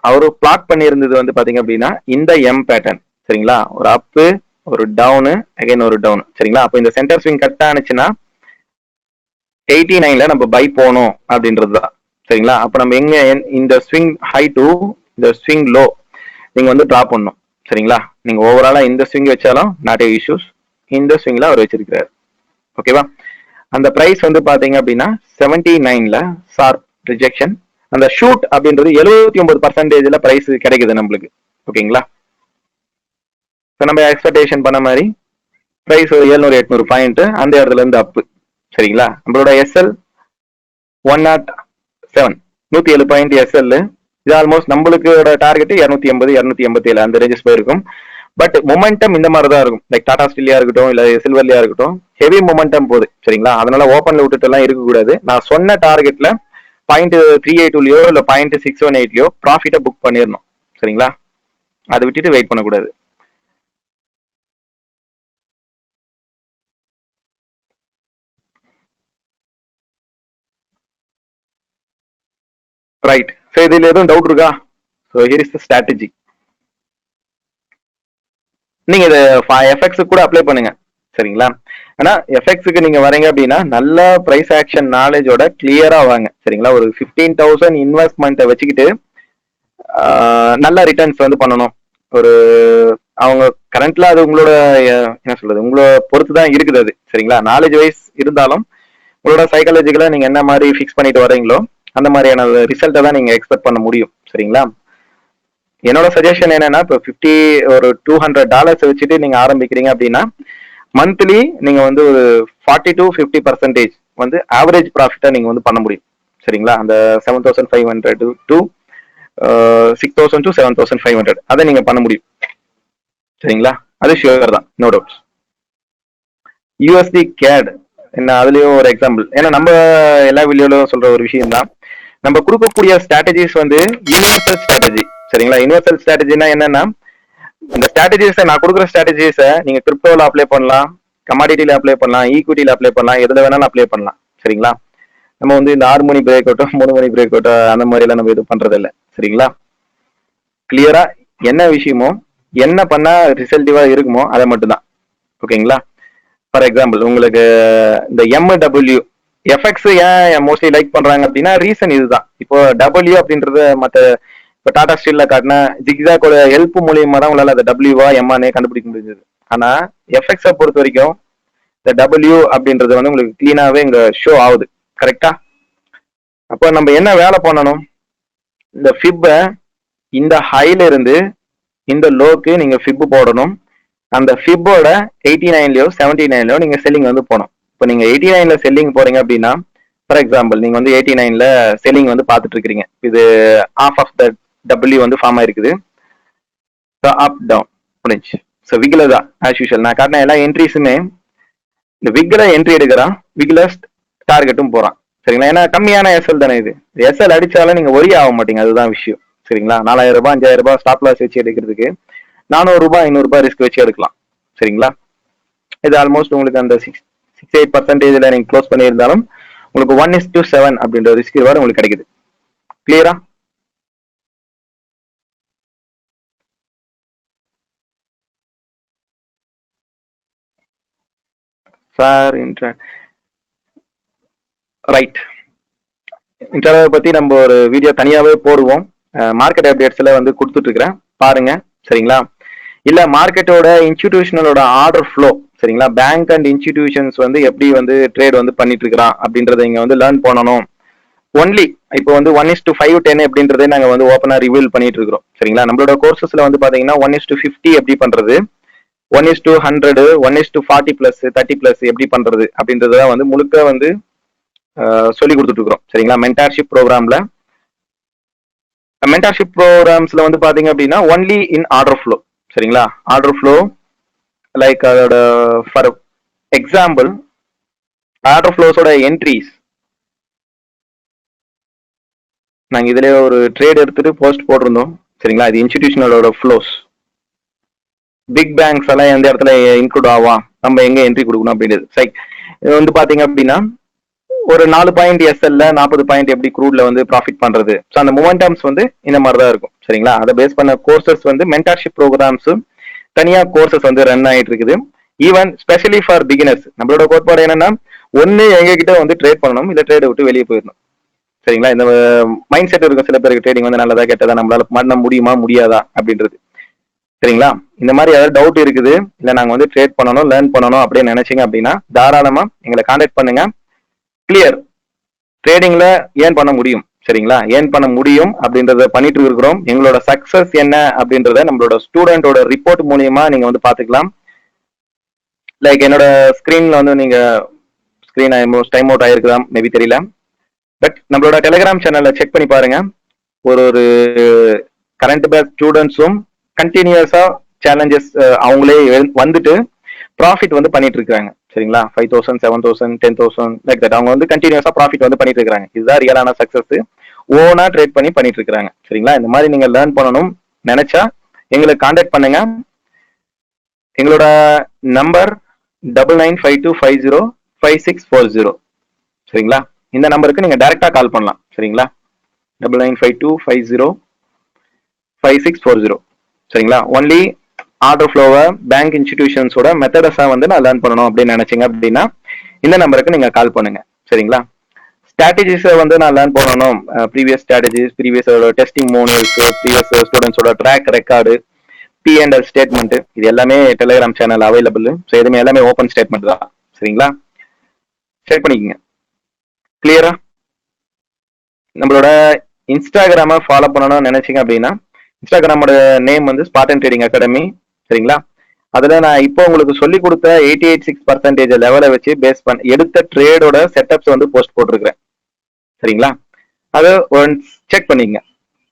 அவரு பிளாட் பண்ணியிருந்தது வந்து பாத்தீங்க அப்படின்னா இந்த எம் பேட்டர்ன் சரிங்களா. ஒரு அப்பு ஒரு டவுனு அகைன் ஒரு டவுன் சரிங்களா. அப்போ இந்த சென்டர் ஸ்விங் கட் ஆனிச்சுன்னா 89ல நம்ம பை போனோம் அப்படின்றது தான் சரிங்களா. அப்போ நம்ம எங்க இந்த ஸ்விங் ஹை டு இந்த ஸ்விங் லோ நீங்க வந்து டிரா பண்ணணும் சரிங்களா. நீங்க ஓவராலா இந்த ஸ்விங் வச்சாலும் நாட் இஷ்யூஸ், இந்த ஸ்விங்ல அவர் வச்சிருக்கிறாரு ஓகேவா. அந்த பிரைஸ் வந்து பாத்தீங்க அப்படின்னா 79ல ஷார்ப் ரிஜெக்ஷன். அந்த ஷூட் அப்படின்றது 79% பிரைஸ் கிடைக்குது நம்மளுக்கு ஓகேங்களா. நம்ம எக்ஸ்பெக்டேஷன் பண்ண மாதிரி பிரைஸ் ஒரு 700-800 பாயிண்ட் அந்த இடத்துல இருந்து அப்பு சரிங்களா. நம்மளோட எஸ்எல் 107 107 பாயிண்ட் எஸ்எல். இது ஆல்மோஸ்ட் நம்மளுக்கு டார்கெட் 280-287 அந்த ரேஞ்சஸ் போயிருக்கும். பட் மொமெண்டம் இந்த மாதிரி தான் இருக்கும். லைக் டாடா ஸ்டீலியா இருக்கட்டும் இல்ல சில்வர்லியா இருக்கட்டும், ஹெவி மொமெண்டம் போகுது சரிங்களா. அதனால ஓப்பன்ல விட்டுட்டு எல்லாம் இருக்கக்கூடாது. நான் சொன்ன டார்கெட்ல 0.382லயோ இல்ல 0.618லயோ ப்ராஃபிட்டை புக் பண்ணிடணும் சரிங்களா. அதை விட்டுட்டு வெயிட் பண்ணக்கூடாது. ரைட். ஸோ இதுல எதுவும் டவுட் இருக்கா? So here is the strategy. நீங்க இதை எஃப்எக்ஸ் கூட அப்ளை பண்ணுங்க சரிங்களா. ஆனா எஃப்எக்ஸுக்கு நீங்க வரீங்க அப்படின்னா நல்ல பிரைஸ் ஆக்ஷன் நாலேஜோட கிளியரா வாங்க சரிங்களா. ஒரு 15,000 இன்வெஸ்ட்மெண்ட்டை வச்சுக்கிட்டு நல்ல ரிட்டர்ன்ஸ் வந்து பண்ணணும். ஒரு அவங்க கரண்ட்ல அது உங்களோட என்ன சொல்றது உங்களோட பொறுத்து தான் இருக்குது அது சரிங்களா. நாலேஜ் வைஸ் இருந்தாலும் உங்களோட சைக்காலஜிக்கலா நீங்க என்ன மாதிரி ஃபிக்ஸ் பண்ணிட்டு வரீங்களோ அந்த மாதிரியான ரிசல்ட்டை தான் நீங்க எக்ஸ்பெக்ட் பண்ண முடியும் சரிங்களா. என்னோட சஜஷன் என்னன்னா, இப்போ ஒரு $200 வச்சுட்டு நீங்க ஆரம்பிக்கிறீங்க அப்படின்னா மந்த்லி நீங்க வந்து ஒரு 40 to 50% வந்து ஆவரேஜ் ப்ராஃபிட்டா நீங்க வந்து பண்ண முடியும் சரிங்களா. அந்த 7,500 to 6,000 to 7,500 அதை நீங்க பண்ண முடியும் சரிங்களா. அது ஷியோர் தான், நோ டவுட்ஸ். யூஎஸ்டி கேட் என்ன, அதுலயும் ஒரு எக்ஸாம்பிள். ஏன்னா நம்ம எல்லா வீடியோலும் சொல்ற ஒரு விஷயம் தான், நம்ம கொடுக்கக்கூடிய ஸ்ட்ராட்டஜிஸ் வந்து யூனிவர்சல் ஸ்ட்ராட்டஜி சரிங்களா. யூனிவர்சல் ஸ்ட்ராட்டஜினா என்னன்னா, இந்த ஸ்ட்ராட்டஜிஸை நான் கொடுக்குற ஸ்ட்ராட்டஜிஸை நீங்க கிரிப்டோல அப்ளை பண்ணலாம், கமாடிட்டியில அப்ளை பண்ணலாம், ஈக்விட்டியில அப்ளை பண்ணலாம், எதுல வேணாலும் அப்ளை பண்ணலாம் சரிங்களா. நம்ம வந்து இந்த 6 மணி பிரேக் அவுட்டோ 3 மணி பிரேக் அவுட்டோ அந்த மாதிரி எல்லாம் நம்ம எதுவும் பண்றது இல்லை சரிங்களா. கிளியரா என்ன விஷயமோ என்ன பண்ணா ரிசல்ட்டிவா இருக்குமோ அதை மட்டும்தான் ஓகேங்களா. ஃபார் எக்ஸாம்பிள் உங்களுக்கு இந்த எம்டபிள்யூ எஃப்எக்ஸ் ஏன் மோஸ்ட்லி லைக் பண்றாங்க அப்படின்னா ரீசன் இதுதான். இப்போ டபிள்யூ அப்படின்றத மற்ற இப்போ டாடா ஸ்டீல்ல காட்டின ஜிக்ஸாக்கோட ஹெல்ப் மூலியமா தான் உங்களால அதை டபிள்யூவா எம்மானே கண்டுபிடிக்க முடிஞ்சது. ஆனா எஃப்எக்ஸை பொறுத்த வரைக்கும் இந்த டபிள்யூ அப்படின்றது வந்து உங்களுக்கு கிளீனாவே இங்க ஷோ ஆகுது. கரெக்டா? அப்போ நம்ம என்ன வேலை பண்ணணும், இந்த ஃபிப்பை இந்த ஹைல இருந்து இந்த லோக்கு நீங்க ஃபிப் போடணும். அந்த ஃபிப்போட 89லயோ 79லயோ நீங்க செல்லிங் வந்து போகணும். இப்போ நீங்க 89ல செல்லிங் போறீங்க அப்படின்னா, ஃபார் எக்ஸாம்பிள் நீங்க வந்து 89ல செல்லிங் வந்து பார்த்துட்டு இருக்கிறீங்க. இது ஆஃப் ஆஃப் த டபிள்யூ வந்து ஃபார்ம் ஆயிருக்குது. அப் டவுன் முடிஞ்சு. ஸோ விக்ல தான் ஆஸ் யூஷுவல் நான் காட்டின எல்லா என்ட்ரிஸுமே இந்த விக்ல என்ட்ரி எடுக்கிறான், விக்ல டார்கெட்டும் போறான். சரிங்களா? ஏன்னா கம்மியான எஸ்எல் தானே இது. எஸ்எல் அடிச்சாலும் நீங்க ஒரி ஆக மாட்டீங்க, அதுதான் விஷயம். சரிங்களா? 4000 ரூபாய் 5000 ரூபாய் ஸ்டாப் லாஸ் வச்சு எடுக்கிறதுக்கு 400 ரூபாய் 500 ரூபாய் ரிஸ்க் வச்சு எடுக்கலாம். சரிங்களா? இது ஆல்மோஸ்ட் உங்களுக்கு அந்த 6-8% நீங்க க்ளோஸ் பண்ணியிருந்தாலும் உங்களுக்கு 1:7 அப்படின்ற ரிஸ்க் ரிவார்டு உங்களுக்கு கிடைக்குது. கிளியரா? Sir right. இன்டர்வியூ பத்தி நம்ம ஒரு வீடியோ தனியாவே போடுவோம். மார்க்கெட் அப்டேட்ஸ்ல வந்து கொடுத்துட்டு இருக்கிறேன், பாருங்க. சரிங்களா? இல்ல மார்க்கெட்டோட இன்ஸ்டிடியூஷனலோட ஆர்டர் ஃப்ளோ, சரிங்களா, பேங்க் அண்ட் இன்ஸ்டிடியூஷன்ஸ் வந்து எப்படி வந்து ட்ரேட் வந்து பண்ணிட்டு இருக்கிறான் அப்படின்றத இங்க வந்து லேர்ன் பண்ணணும். ஒன்லி இப்போ வந்து 1:5-10 அப்படின்றதே நாங்க வந்து ஓப்பனா ரிவீல் பண்ணிட்டு இருக்கிறோம். சரிங்களா? நம்மளோட கோர்சஸ்ல வந்து பாத்தீங்கன்னா 1:50 எப்படி பண்றது, 1:100, 1:40+, 30+ எப்படி பண்றது அப்படின்றத வந்து முழுக்க வந்து சொல்லி கொடுத்துட்டு இருக்கிறோம். சரிங்களா? மென்டார்ஷிப் ப்ரோக்ராம்ஸ்ல வந்து பாத்தீங்க அப்படின்னா ஒன்லி இன் ஆர்டர் ஃப்ளோ. சரிங்களா? ஆர்டர் ஃப்ளோ லைக் அதோட ஃபார் எக்ஸாம்பிள் ஆர்டர் ஃப்ளோஸோட என்ட்ரிஸ் நாங்க இதுல ஒரு ட்ரேட் எடுத்துட்டு போஸ்ட் போட்டிருந்தோம். சரிங்களா? இது இன்ஸ்டிடியூஷனலோட ஃப்ளோஸ். பிக் பேங்க்ஸ் எல்லாம் எந்த இடத்துல இன்க்ளூட் ஆவா, நம்ம எங்க என்ட்ரி கொடுக்கணும் அப்படின்றது. சரி, இது வந்து பாத்தீங்க அப்படின்னா ஒரு 4 பாயிண்ட் எஸ்எல்ல 40 பாயிண்ட் எப்படி க்ரூட்ல வந்து ப்ராஃபிட் பண்றது. ஸோ அந்த மொமெண்டம்ஸ் வந்து இந்த மாதிரி தான் இருக்கும். சரிங்களா? அதை பேஸ் பண்ண கோர்சஸ் வந்து மென்டார்ஷிப் ப்ரோக்ராம்ஸும் தனியா கோர்சஸ் வந்து ரன் ஆயிட்டு இருக்குது. ஈவன் ஸ்பெஷலி ஃபார் பிகினர்ஸ் நம்மளோட கோட்பாடு என்னன்னா, ஒன்னு எங்ககிட்ட வந்து ட்ரேட் பண்ணணும், இல்ல ட்ரேட் விட்டு வெளியே போயிடணும். சரிங்களா? இந்த மைண்ட் செட் இருக்கும் சில பேருக்கு, ட்ரேடிங் வந்து நல்லதா கெட்டதா, நம்மளால பண்ண முடியுமா முடியாதா அப்படின்றது. சரிங்களா? இந்த மாதிரி ஏதாவது டவுட் இருக்குது, இல்ல நாங்க வந்து ட்ரேட் பண்ணணும் லேர்ன் பண்ணணும் அப்படின்னு நினைச்சீங்க அப்படின்னா தாராளமா எங்களை கான்டாக்ட் பண்ணுங்க. கிளியர். ட்ரேடிங்ல ஏன் பண்ண முடியும். சரிங்களா? ஏன் பண்ண முடியும் அப்படின்றத பண்ணிட்டு இருக்கிறோம். எங்களோட சக்சஸ் என்ன அப்படின்றத நம்மளோட ஸ்டூடெண்டோட ரிப்போர்ட் மூலியமா நீங்க வந்து பாத்துக்கலாம். லைக் என்னோட ஸ்கிரீன்ல வந்து நீங்க ஸ்கிரீன் டைம் அவுட் ஆயிருக்குதான் மேபி தெரியல, பட் நம்மளோட டெலிகிராம் சேனல்ல செக் பண்ணி பாருங்க. ஒரு கரண்ட் பேட்ச் ஸ்டூடெண்ட்ஸும் கண்டினியூஸா சேலஞ்சஸ் அவங்களே வந்துட்டு ப்ராஃபிட் வந்து பண்ணிட்டு இருக்காங்க. சரிங்களா? 5,000, 7,000, 10,000 லைக் தட் அவங்க வந்து கண்டினியூஸா ப்ராஃபிட் வந்து பண்ணிட்டு இருக்காங்க. இதுதான் ரியலான சக்சஸ். ஓனா ட்ரேட் பண்ணி பண்ணிட்டு இருக்காங்க. சரிங்களா? இந்த மாதிரி நீங்க லேர்ன் பண்ணணும் நினைச்சா எங்களுக்கு கான்டாக்ட் பண்ணுங்க. எங்களோட நம்பர் 9952505640. சரிங்களா? இந்த நம்பருக்கு நீங்க டைரக்டா கால் பண்ணலாம். சரிங்களா? 9952505640. சரிங்களா? ஒன்லி ஆர்டர் ஃப்ளோவை பேங்க் இன்ஸ்டிடியூஷன்ஸோட மெத்தடஸா வந்து நான் லேர்ன் பண்ணணும் அப்படின்னு நினைச்சீங்க அப்படின்னா இந்த நம்பருக்கு நீங்க கால் பண்ணுங்க. சரிங்களா? ஸ்ட்ராட்டஜிஸை வந்து நான் லேர்ன் பண்ணணும், previous strategies, previous testimonials, previous ஸ்டூடெண்ட்ஸோட ட்ராக் ரெக்கார்டு, P&L ஸ்டேட்மெண்ட், இது எல்லாமே டெலிகிராம் சேனல் அவைலபிள். ஸோ எதுவுமே எல்லாமே ஓப்பன் ஸ்டேட்மெண்ட் தான். சரிங்களா? செக் பண்ணிக்கோங்க. கிளியரா? நம்மளோட இன்ஸ்டாகிராமை ஃபாலோ பண்ணணும்னு நினைச்சீங்க அப்படின்னா இன்ஸ்டாகிராமோட நேம் வந்து ஸ்பார்டன் ட்ரேடிங் அகாடமி. சரிங்களா? அதுல நான் இப்போ உங்களுக்கு சொல்லி கொடுத்த 88.6% லெவலை வச்சு பேஸ் பண்ண எடுத்த ட்ரேடோட செட்டப்ஸ் வந்து போஸ்ட் போட்டிருக்கிறேன். சரிங்களா? அதை ஒன்ஸ் செக் பண்ணிக்கங்க.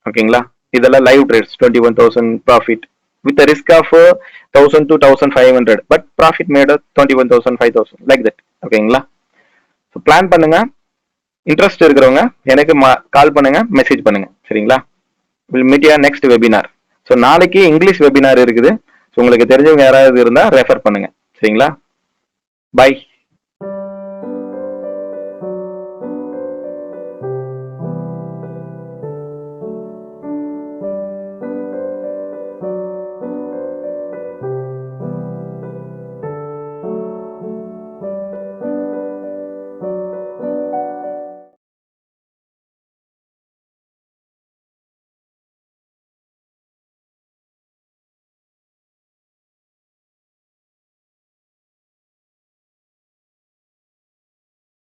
ஓகேங்களா? இதெல்லாம் live trades 21,000 profit with risk of 1,000 to 1,500, but profit made 21,000, 5,000 like that. ஓகேங்களா? ஸோ பிளான் பண்ணுங்க. இன்ட்ரெஸ்ட் இருக்கிறவங்க எனக்கு கால் பண்ணுங்க, மெசேஜ் பண்ணுங்க. சரிங்களா? Will meet you next webinar. So நாளைக்கு இங்கிலீஷ் வெபினார் இருக்குது. ஸோ உங்களுக்கு தெரிஞ்சவங்க யாராவது இருந்தால் ரெஃபர் பண்ணுங்க. சரிங்களா? பை.